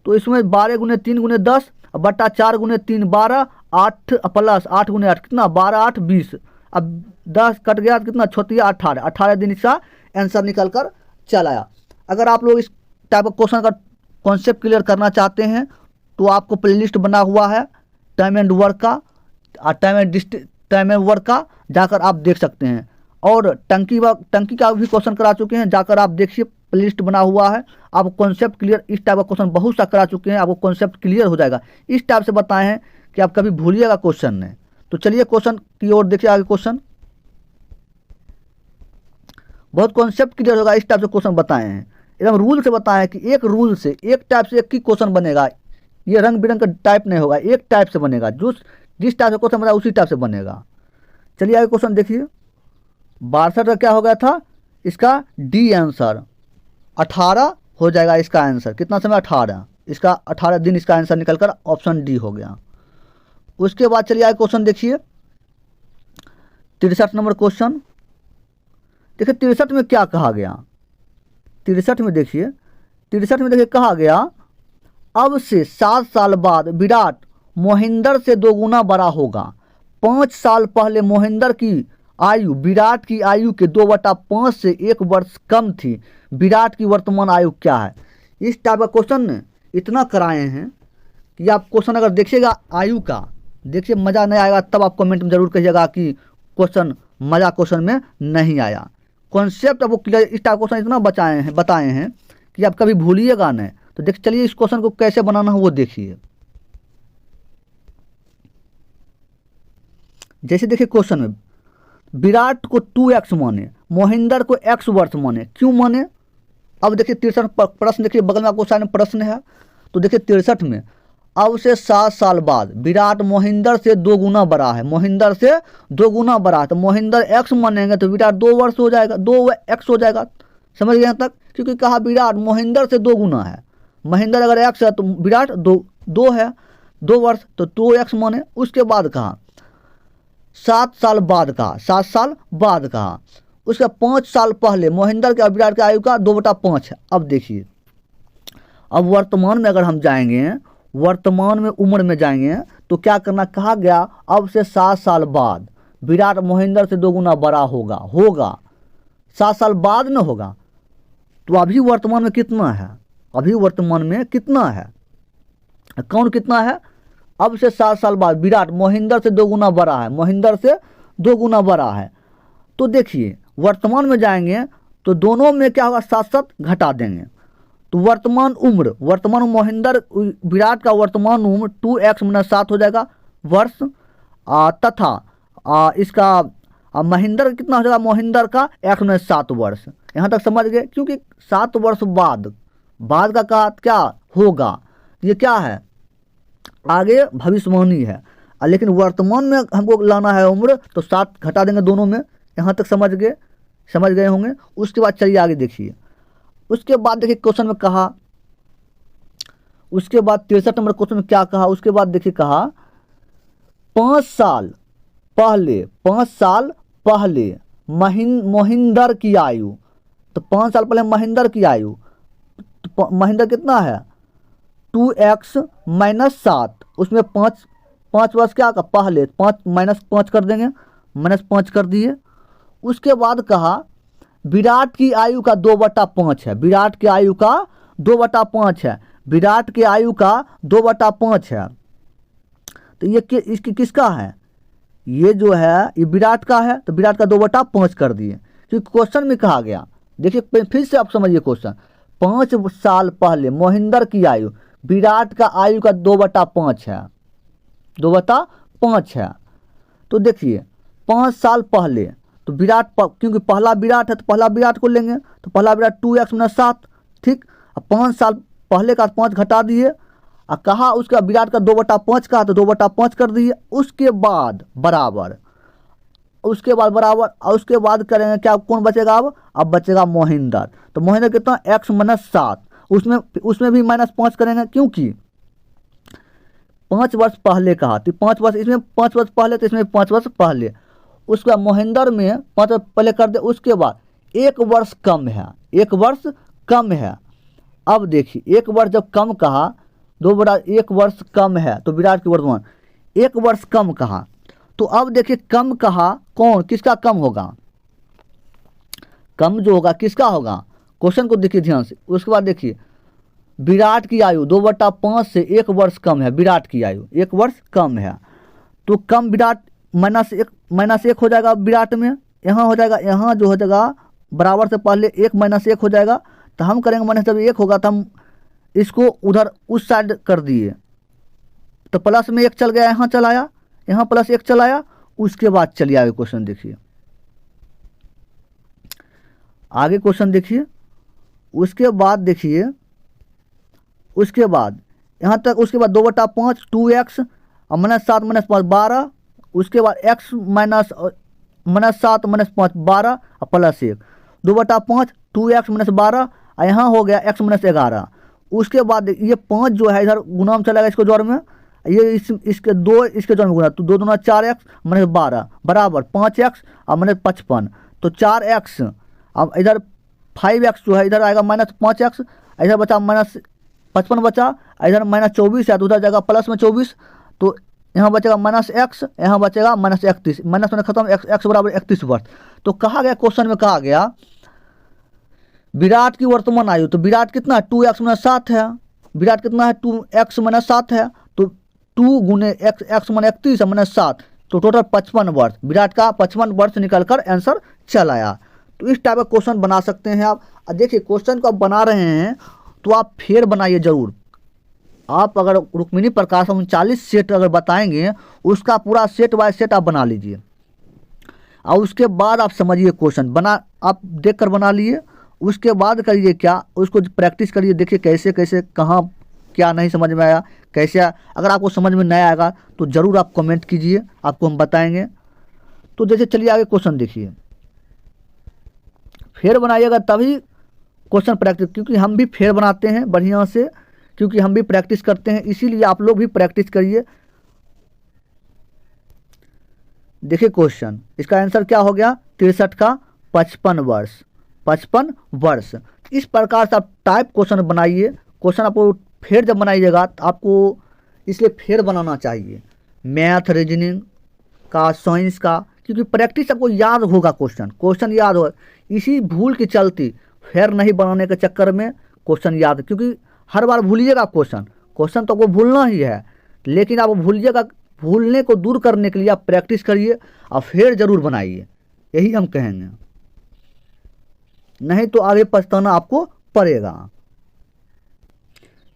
तो इसमें 12 गुने 3 गुने 10 बटा 4 गुने 3 12, 8 प्लस 8 गुने 8 कितना 12 8 20, अब 10 कट गया कितना 18, 18 दिन इसका आंसर निकल कर चल आया। अगर आप लोग इस टाइप ऑफ क्वेश्चन का कॉन्सेप्ट क्लियर करना चाहते हैं तो आपको प्लेलिस्ट बना हुआ है टाइम एंड वर्क का, टाइम एंड वर्क का जाकर आप देख सकते हैं, और टंकी का भी क्वेश्चन करा चुके हैं, जाकर आप देखिए प्लेलिस्ट बना हुआ है। आपको कॉन्सेप्ट क्लियर, इस टाइप का क्वेश्चन बहुत सा करा चुके हैं, आपको कॉन्सेप्ट क्लियर हो जाएगा। इस टाइप से बताए हैं कि आप कभी भूलिएगा क्वेश्चन नहीं। तो चलिए क्वेश्चन की ओर देखिए, आगे क्वेश्चन बहुत कॉन्सेप्ट क्लियर होगा, इस टाइप से क्वेश्चन बताए हैं, एकदम रूल से बताए हैं कि एक रूल से एक टाइप से एक ही क्वेश्चन बनेगा, ये रंग बिरंग का टाइप नहीं होगा, एक टाइप से बनेगा, जिस टाइप से क्वेश्चन बना उसी टाइप से बनेगा। चलिए आगे क्वेश्चन देखिए। 62 का क्या हो गया था, इसका डी आंसर 18 हो जाएगा, इसका आंसर कितना समय 18, इसका 18 दिन इसका आंसर निकलकर ऑप्शन डी हो गया। उसके बाद चलिए आगे क्वेश्चन देखिए 63 नंबर क्वेश्चन। देखिए 63 में क्या कहा गया, 63 में देखिए कहा गया अब से 7 साल बाद विराट मोहिंदर से 2 गुना बड़ा होगा। 5 साल पहले मोहिंदर की आयु विराट की आयु के 2/5 से 1 वर्ष कम थी। विराट की वर्तमान आयु क्या है। इस टाइप का क्वेश्चन इतना कराए हैं कि आप क्वेश्चन अगर देखिएगा आयु का देखिए मज़ा नहीं आएगा तब आप कमेंट में ज़रूर कहिएगा कि क्वेश्चन मज़ा क्वेश्चन में नहीं आया। कॉन्सेप्ट आपको क्लियर, इस टाइप क्वेश्चन इतना बताए हैं कि आप कभी भूलिएगा नहीं। तो देख चलिए इस क्वेश्चन को कैसे बनाना है वो देखिए। जैसे देखिए क्वेश्चन में विराट को 2x माने, मोहिंदर को x वर्ष माने, क्यों माने? अब देखिए 63 प्रश्न, देखिए बगल में आपको सामने प्रश्न है। तो देखिए 63 में अब से 7 साल बाद विराट मोहिंदर से 2 गुना बड़ा है, मोहिंदर से 2 गुना बड़ा है। तो मोहिंदर x मानेंगे तो विराट 2 वर्ष हो जाएगा, 2x हो जाएगा। समझ गए यहाँ तक? क्योंकि कहा विराट मोहिंदर से 2 गुना है, मोहिंदर अगर x है तो विराट 2 है, 2 वर्ष, तो 2x माने। उसके बाद कहा 7 साल बाद कहा, 7 साल बाद कहा। उसका 5 साल पहले मोहिंदर के और विराट की आयु का 2/5 है। अब देखिए, अब वर्तमान में अगर हम जाएंगे, वर्तमान में उम्र में जाएंगे तो क्या करना, कहा गया अब से 7 साल बाद विराट मोहिंदर से 2 गुना बड़ा होगा 7 साल बाद न होगा। तो अभी वर्तमान में कितना है, अभी वर्तमान में कितना है, कौन कितना है? अब से 7 साल बाद विराट मोहिंदर से 2 गुना बड़ा है, मोहिंदर से 2 गुना बड़ा है। तो देखिए वर्तमान में जाएंगे तो दोनों में क्या होगा, 7 घटा देंगे। तो वर्तमान उम्र, वर्तमान मोहिंदर विराट का वर्तमान उम्र 2x - 7 हो जाएगा वर्ष, तथा इसका महेंद्र कितना हो जाएगा, मोहिंदर का x - 7 वर्ष। यहाँ तक समझ गए? क्योंकि 7 वर्ष बाद का क्या होगा, ये क्या है, आगे भविष्यवाणी है। लेकिन वर्तमान में हमको लाना है उम्र, तो 7 घटा देंगे दोनों में। यहाँ तक समझ गए होंगे। उसके बाद चलिए आगे देखिए। उसके बाद देखिए क्वेश्चन में कहा, उसके बाद 63 नंबर क्वेश्चन में क्या कहा, उसके बाद देखिए कहा 5 साल पहले मोहिंदर की आयु। तो 5 साल पहले मोहिंदर की आयु, तो मोहिंदर कितना है, 2x - 7, उसमें 5 वर्ष क्या का पहले, 5 - 5 कर देंगे, -5 कर दिए। उसके बाद कहा विराट की आयु का 2/5 है, विराट की आयु का 2/5 है, विराट की आयु का 2/5 है। तो ये इसकी किसका है, ये जो है ये विराट का है, तो विराट का 2/5 कर दिए। क्योंकि क्वेश्चन में कहा गया, देखिए फिर से आप समझिए क्वेश्चन, 5 साल पहले मोहिंदर की आयु, विराट का आयु का 2/5 है, 2/5 है। तो देखिए 5 साल पहले, तो विराट क्योंकि पहला विराट है तो पहला विराट को लेंगे, तो पहला विराट 2x - 7, ठीक। अब 5 साल पहले का 5 घटा दिए, और कहा उसका विराट का 2/5 का, तो 2/5 कर दिए। उसके बाद बराबर, और उसके बाद करेंगे क्या, कौन बचेगा, अब बचेगा मोहिंदर। तो मोहिंदर कितना, x - 7, उसमें भी -5 करेंगे, क्योंकि 5 वर्ष पहले कहा, तो 5 वर्ष, इसमें 5 वर्ष पहले, तो इसमें 5 वर्ष पहले। उसका मोहिंदर में 5 वर्ष पहले कर दे। उसके बाद 1 वर्ष कम है, 1 वर्ष कम है। अब देखिए 1 वर्ष जब कम कहा, 1 वर्ष कम है, तो विराट की वर्तमान 1 वर्ष कम कहा। तो अब देखिए कम कहा, कौन किसका कम होगा, कम जो होगा किसका होगा, क्वेश्चन को देखिए ध्यान से। उसके बाद देखिए विराट की आयु 2/5 से 1 वर्ष कम है, विराट की आयु 1 वर्ष कम है। तो कम विराट -1 हो जाएगा विराट में, यहाँ हो जाएगा, यहाँ जो हो जाएगा बराबर से पहले 1 - 1 हो जाएगा। तो हम करेंगे माइनस, जब 1 होगा तो हम इसको उधर उस साइड कर दिए, तो प्लस में 1 चल गया, यहाँ चलाया, यहाँ +1 चलाया। उसके बाद चलिए आगे क्वेश्चन देखिए, आगे क्वेश्चन देखिए। उसके बाद देखिए, उसके बाद यहाँ तक, उसके बाद 2/5 2x और -7 - 5 12। उसके बाद x -7 - 5 12 और +1, 2/5 2x - 12, और यहाँ हो गया x - 11। उसके बाद ये 5 जो है इधर गुना में चलेगा, इसको जोड़ में, ये इसके 2 इसके जोड़ में गुना, तो 2 दूना 4x - 12 बराबर 5x और -55, तो 4x। अब इधर 5x जो है इधर आएगा -5x, इधर बचा -55 बचा, इधर -24 है, तो उधर जाएगा प्लस में 24, तो यहाँ बचेगा -x, यहाँ बचेगा -31, माइनस में खत्म, x बराबर 31 वर्ष। तो कहा गया, क्वेश्चन में कहा गया विराट की वर्तमान आयु, तो विराट कितना है, 2x - 7 है, विराट कितना है, 2x - 7 है, तो 2 गुने एक्स, एक्स माने 31 माने 7, तो टोटल 55 वर्ष। विराट का 55 वर्ष निकल कर आंसर चल आया। तो इस टाइप का क्वेश्चन बना सकते हैं आप। देखिए क्वेश्चन को आप बना रहे हैं तो आप फेर बनाइए ज़रूर। आप अगर रुक्मिणी प्रकाश 39 सेट अगर बताएंगे, उसका पूरा सेट बाय सेट आप बना लीजिए और उसके बाद आप समझिए क्वेश्चन बना, आप देख कर बना लिए। उसके बाद करिए क्या, उसको प्रैक्टिस करिए, देखिए कैसे कैसे कहाँ क्या नहीं समझ में आया, कैसे। अगर आपको समझ में नहीं आएगा तो ज़रूर आप कमेंट कीजिए, आपको हम बताएंगे। तो जैसे चलिए आगे क्वेश्चन देखिए, फेर बनाइएगा तभी क्वेश्चन प्रैक्टिस, क्योंकि हम भी फेर बनाते हैं बढ़िया से, क्योंकि हम भी प्रैक्टिस करते हैं, इसीलिए आप लोग भी प्रैक्टिस करिए। देखिए क्वेश्चन, इसका आंसर क्या हो गया, 63 का 55 वर्ष, 55 वर्ष। इस प्रकार से आप टाइप क्वेश्चन बनाइए। क्वेश्चन आपको फेर जब बनाइएगा तो आपको इसलिए फेर बनाना चाहिए, मैथ, रीजनिंग का, साइंस का, क्योंकि प्रैक्टिस आपको याद होगा, क्वेश्चन याद होगा। इसी भूल के चलते फेर नहीं बनाने के चक्कर में क्वेश्चन याद, क्योंकि हर बार भूलिएगा क्वेश्चन तो आपको भूलना ही है, लेकिन आप भूलिएगा, भूलने को दूर करने के लिए आप प्रैक्टिस करिए और फेर जरूर बनाइए, यही हम कहेंगे, नहीं तो आगे पछताना आपको पड़ेगा।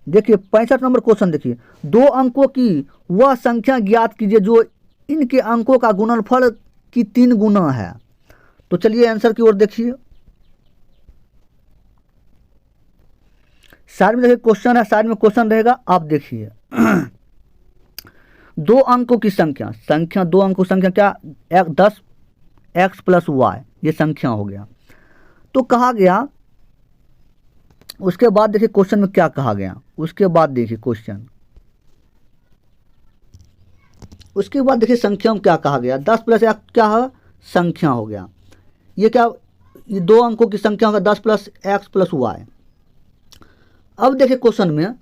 देखिए 65 नंबर क्वेश्चन देखिए, 2 अंकों की वह संख्या ज्ञात कीजिए जो इनके अंकों का गुणनफल की 3 गुना है। तो चलिए आंसर की ओर देखिए। साइड में देखिए क्वेश्चन है, साइड में क्वेश्चन रहेगा, आप देखिए। 2 अंकों की संख्या 2 अंकों की संख्या क्या, 10 एक्स प्लस वाई, ये संख्या हो गया। तो कहा गया, उसके बाद देखिए क्वेश्चन में क्या कहा गया, उसके बाद देखिए क्वेश्चन, उसके बाद देखिए संख्या में क्या कहा गया, 10 प्लस एक्स क्या है, संख्या हो गया। ये क्या, ये 2 अंकों की संख्या होगा 10 प्लस एक्स प्लस वाई। अब देखिए क्वेश्चन में,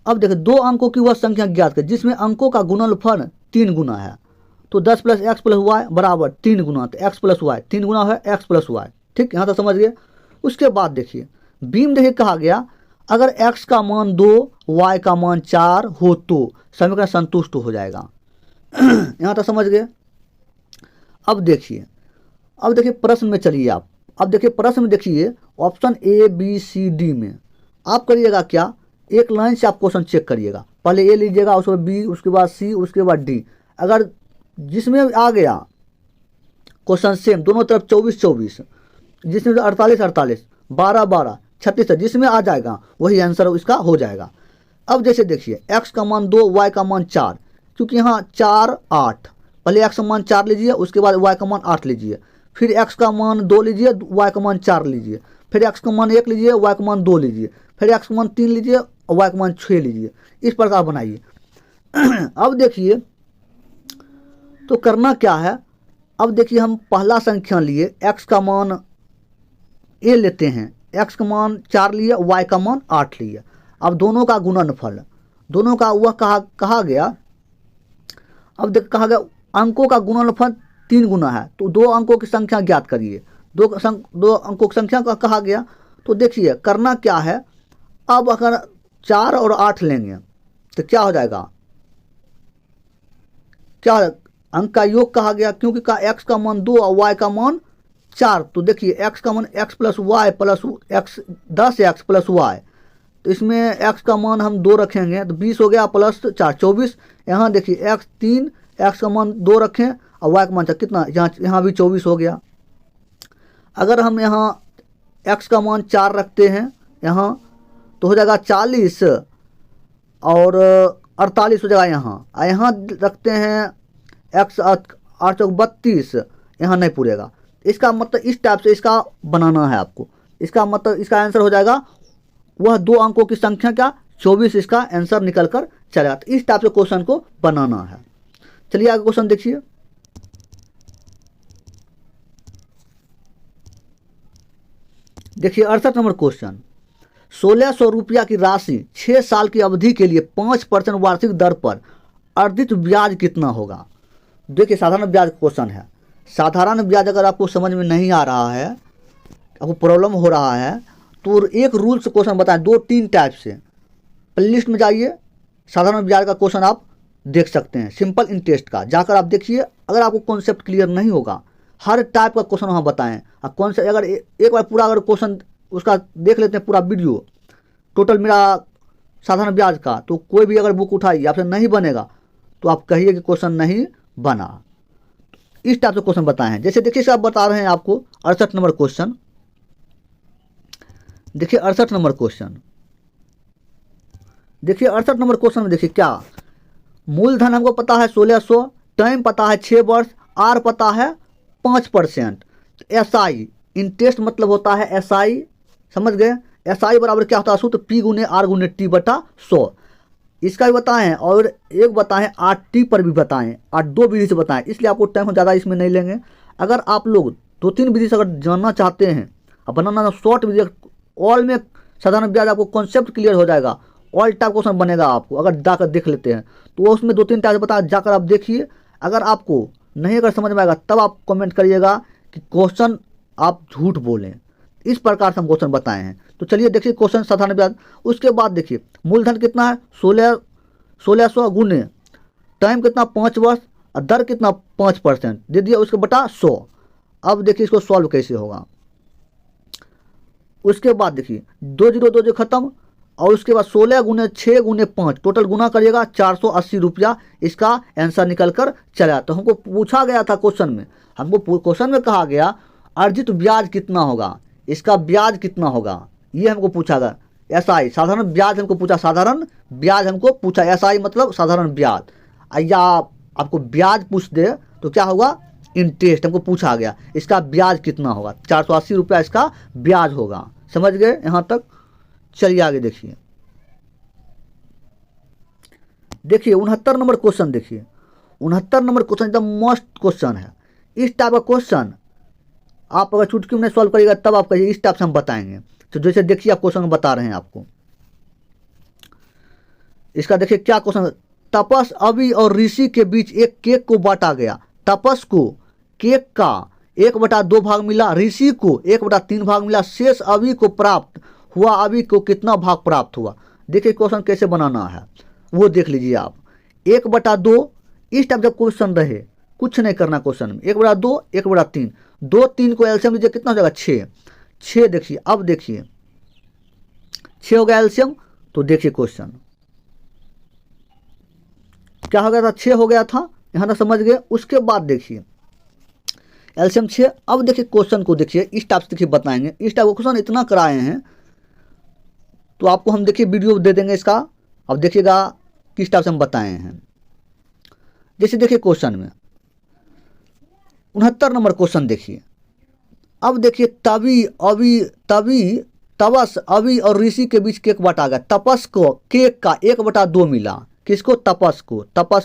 अब देखिए 2 अंकों की वह संख्या ज्ञात कर जिसमें अंकों का गुणनफल 3 गुना है। तो 10 प्लस एक्स प्लस वाई बराबर 3 गुना, तो एक्स प्लस वाई 3 गुना है एक्स प्लस वाई। ठीक, यहाँ तक समझ गए। उसके बाद देखिए बीम देखिए कहा गया, अगर x का मान 2 y का मान 4 हो तो समीकरण संतुष्ट हो जाएगा। यहाँ तक समझ गए। अब देखिए प्रश्न में चलिए आप, अब देखिए प्रश्न में देखिए option A B C D में आप करिएगा क्या, एक लाइन से आप क्वेश्चन चेक करिएगा, पहले ए लीजिएगा, उसके बाद बी, उसके बाद सी, उसके बाद डी। अगर जिसमें आ गया क्वेश्चन सेम दोनों तरफ 24-24, जिसमें 48-48, 12-12, 36 है, जिसमें आ जाएगा वही आंसर इसका हो जाएगा। अब जैसे देखिए x का मान 2 y का मान 4, क्योंकि यहाँ 4 8, पहले x का मान 4 लीजिए, उसके बाद y का मान 8 लीजिए, फिर x का मान 2 लीजिए, y का मान 4 लीजिए, फिर x का मान 1 लीजिए, y का मान 2 लीजिए, फिर x का मान 3 लीजिए और y का मान 6 लीजिए। इस प्रकार बनाइए। अब देखिए तो करना क्या है, अब देखिए हम पहला संख्या लिए, x का मान a लेते हैं, x का मान 4 लिए, y का मान 8 लिए। अब दोनों का गुणनफल, दोनों का वह कहा गया, अब देख कहा गया अंकों का गुणनफल 3 गुना है, तो 2 अंकों की संख्या ज्ञात करिए। 2 अंकों की संख्या का कहा गया, तो देखिए करना क्या है, अब अगर 4 और 8 लेंगे तो क्या हो जाएगा, क्या अंक का योग कहा गया, क्योंकि का x का मान 2 और y का मान 4। तो देखिए x का मान x plus Y plus x 10x plus Y, तो इसमें x का मान हम 2 रखेंगे तो 20 हो गया, प्लस 4 24। यहाँ देखिए x 3, x का मान 2 रखें और y का मान 4, कितना, यहाँ भी 24 हो गया। अगर हम यहाँ x का मान 4 रखते हैं यहाँ, तो हो जाएगा 40 और 48 हो जाएगा यहाँ। यहाँ रखते हैं x 8 32, यहाँ नहीं पूरेगा। इसका मतलब इस टाइप से इसका बनाना है आपको, इसका मतलब इसका आंसर हो जाएगा वह 2 अंकों की संख्या क्या 24, इसका आंसर निकल कर चलेगा। तो इस टाइप से क्वेश्चन को बनाना है। चलिए आगे क्वेश्चन देखिए। देखिए 68 नंबर क्वेश्चन, 1600 रुपया की राशि 6 साल की अवधि के लिए 5% वार्षिक दर पर अर्जित ब्याज कितना होगा। देखिए साधारण ब्याज क्वेश्चन है। साधारण ब्याज अगर आपको समझ में नहीं आ रहा है, आपको प्रॉब्लम हो रहा है, तो एक रूल से क्वेश्चन बताएं, 2-3 टाइप से। प्ले लिस्ट में जाइए, साधारण ब्याज का क्वेश्चन आप देख सकते हैं सिंपल इंटरेस्ट का, जाकर आप देखिए। अगर आपको कॉन्सेप्ट क्लियर नहीं होगा, हर टाइप का क्वेश्चन वहाँ बताएं। और कॉन्सेप्ट अगर एक बार पूरा अगर क्वेश्चन उसका देख लेते हैं पूरा वीडियो टोटल मेरा साधारण ब्याज का, तो कोई भी अगर बुक उठाइए आपसे नहीं बनेगा तो आप कहिए कि क्वेश्चन नहीं बना। इस टाइप से क्वेश्चन बताए हैं। जैसे देखिए आप बता रहे हैं आपको 68 नंबर क्वेश्चन, देखिए 68 नंबर क्वेश्चन, देखिए 68 नंबर क्वेश्चन में देखिए क्या, मूलधन हमको पता है 1600, टाइम पता है 6 वर्ष, आर पता है 5%, SI इंटरेस्ट मतलब होता है SI, समझ गए। SI बराबर क्या होता है सूत्र, P गुने R गुने T बटा 100। इसका भी बताएं और एक बताएं RT पर भी बताएं, और 2 विधि से बताएं, इसलिए आपको टाइम ज़्यादा इसमें नहीं लेंगे। अगर आप लोग 2-3 विधि से अगर जानना चाहते हैं और बनाना शॉर्ट विधि, ऑल में साधारण ब्याज आपको कॉन्सेप्ट क्लियर हो जाएगा, ऑल टाइप क्वेश्चन बनेगा आपको अगर जाकर देख लेते हैं तो उसमें 2-3 टाइप बता, जाकर आप देखिए। अगर आपको नहीं अगर समझ में आएगा तब आप कमेंट करिएगा कि क्वेश्चन आप झूठ बोलें। इस प्रकार से हम क्वेश्चन बताए हैं। तो चलिए देखिए क्वेश्चन साधारण ब्याज। उसके बाद देखिए मूलधन कितना है 1600 गुने टाइम कितना 5 वर्ष और दर कितना 5% दे दिया, उसके बटा 100। अब देखिए इसको सॉल्व कैसे होगा। उसके बाद देखिए 2 खत्म, और उसके बाद 16 गुने 6 गुने 5 टोटल गुना करिएगा 480 रुपया, इसका आंसर निकल कर चला। तो हमको पूछा गया था क्वेश्चन में, हमको क्वेश्चन में कहा गया अर्जित ब्याज कितना होगा, इसका ब्याज कितना होगा, ये हमको पूछा गया। SI साधारण ब्याज हमको पूछा, साधारण ब्याज हमको पूछा, SI मतलब साधारण ब्याज। या आपको ब्याज पूछ दे तो क्या होगा, इंटरेस्ट हमको पूछा गया, इसका ब्याज कितना होगा, 480 रुपया इसका ब्याज होगा। समझ गए यहाँ तक। चलिए आगे देखिए। देखिए 69 नंबर क्वेश्चन, देखिए 69 नंबर क्वेश्चन एकदम मस्त क्वेश्चन है। इस टाइप का क्वेश्चन आप अगर चुटकी में सॉल्व करिएगा तब आप कहिए इस टाइप से हम बताएंगे। तो जैसे देखिए आप क्वेश्चन बता रहे हैं आपको, इसका देखिए क्या क्वेश्चन, तपस अवि और ऋषि के बीच एक केक को बांटा गया। तपस को केक का 1/2 भाग मिला, ऋषि को 1/3 भाग मिला, शेष अवि को प्राप्त हुआ, अवि को कितना भाग प्राप्त हुआ। देखिए क्वेश्चन कैसे बनाना है वो देख लीजिए आप। 1/2 इस टाइप जब क्वेश्चन रहे कुछ नहीं करना क्वेश्चन में, 1/2 1/3, 2-3 को एल्सियम लीजिए कितना हो जाएगा 6। देखिए अब देखिए 6 हो गया एल्सियम, तो देखिए क्वेश्चन क्या हो गया था, 6 हो गया था, यहाँ तक समझ गए। उसके बाद देखिए एल्सियम 6। अब देखिए क्वेश्चन को देखिए इस टाइप से देखिए बताएंगे। इस टाइप का क्वेश्चन इतना कराए हैं तो आपको हम देखिए वीडियो दे देंगे इसका, अब देखिएगा किस टाइप से हम बताए हैं। जैसे देखिए क्वेश्चन में 69 नंबर क्वेश्चन देखिए। अब देखिए तपस अवि और ऋषि के बीच केक बांटा गया। तपस को केक का 1/2 मिला, किसको, तपस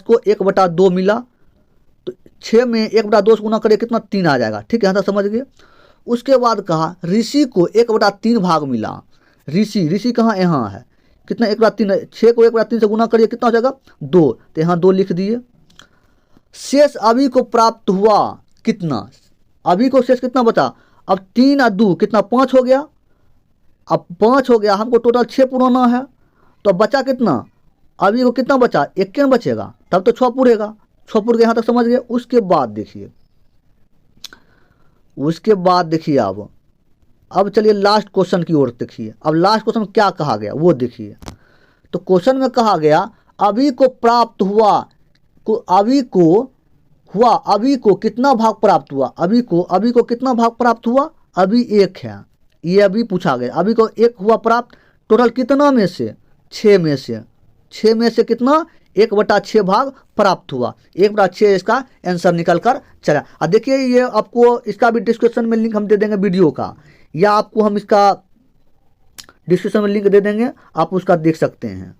को 1/2 मिला। तो 6 में 1/2 से गुना करिए कितना 3 आ जाएगा, ठीक है, यहाँ तक समझ गए। उसके बाद कहा ऋषि को 1/3 भाग मिला। ऋषि कहाँ, यहाँ है, कितना 1/3, 6 को 1/3 से गुना करिए कितना हो जाएगा 2, तो यहाँ 2 लिख दिए। शेष अवि को प्राप्त हुआ कितना, अभी को शेष कितना बचा, अब 3 और 2 कितना 5 हो गया। अब 5 हो गया, हमको टोटल 6 पुराना है, तो अब बचा कितना, अभी को कितना बचा, 1 क्या बचेगा, तब तो 6 पुरेगा, 6 पुर गया, यहाँ तक समझ गए। उसके बाद देखिए अब चलिए लास्ट क्वेश्चन की ओर देखिए। अब लास्ट क्वेश्चन क्या कहा गया वो देखिए। तो क्वेश्चन में कहा गया अभी को प्राप्त हुआ, अभी को कितना भाग प्राप्त हुआ, अभी को कितना भाग प्राप्त हुआ, अभी 1 है, ये अभी पूछा गया। अभी को 1 हुआ प्राप्त, टोटल कितना में से, 6 में से कितना 1/6 भाग प्राप्त हुआ, 1/6 इसका आंसर निकल कर चला। अब देखिए ये आपको इसका भी डिस्क्रिप्शन में लिंक हम दे देंगे वीडियो का, या आपको हम इसका डिस्क्रिप्शन में लिंक दे देंगे, आप उसका देख सकते हैं।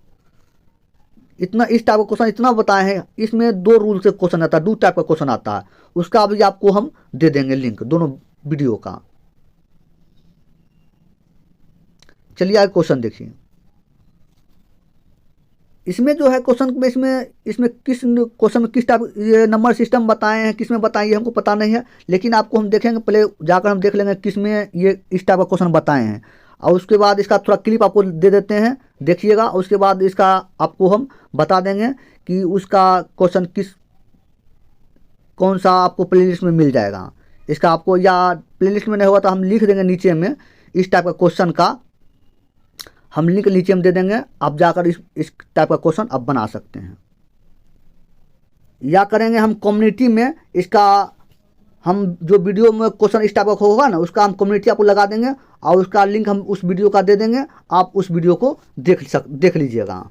इतना इस टाइप का क्वेश्चन इतना बताए हैं। इसमें 2 रूल से क्वेश्चन आता है, 2 टाइप का क्वेश्चन आता है, उसका भी आपको हम दे देंगे लिंक दोनों वीडियो का। चलिए आगे क्वेश्चन देखिए। इसमें जो है क्वेश्चन में इसमें किस क्वेश्चन में किस टाइप ये नंबर सिस्टम बताए हैं, किस में बताए हैं हमको पता नहीं है, लेकिन आपको हम देखेंगे, पहले जाकर हम देख लेंगे किस में ये इस टाइप का क्वेश्चन बताए हैं, और उसके बाद इसका थोड़ा क्लिप आपको दे देते हैं, देखिएगा। उसके बाद इसका आपको हम बता देंगे कि उसका क्वेश्चन कौन सा आपको प्लेलिस्ट में मिल जाएगा। इसका आपको, या प्लेलिस्ट में नहीं होगा तो हम लिख देंगे नीचे में, इस टाइप का क्वेश्चन का हम लिंक नीचे में दे देंगे, आप जाकर इस टाइप का क्वेश्चन आप बना सकते हैं। या करेंगे हम कम्युनिटी में इसका, हम जो वीडियो में क्वेश्चन इस टाइप का होगा ना, उसका हम कम्युनिटी आपको लगा देंगे और उसका लिंक हम उस वीडियो का दे देंगे, आप उस वीडियो को देख लीजिएगा।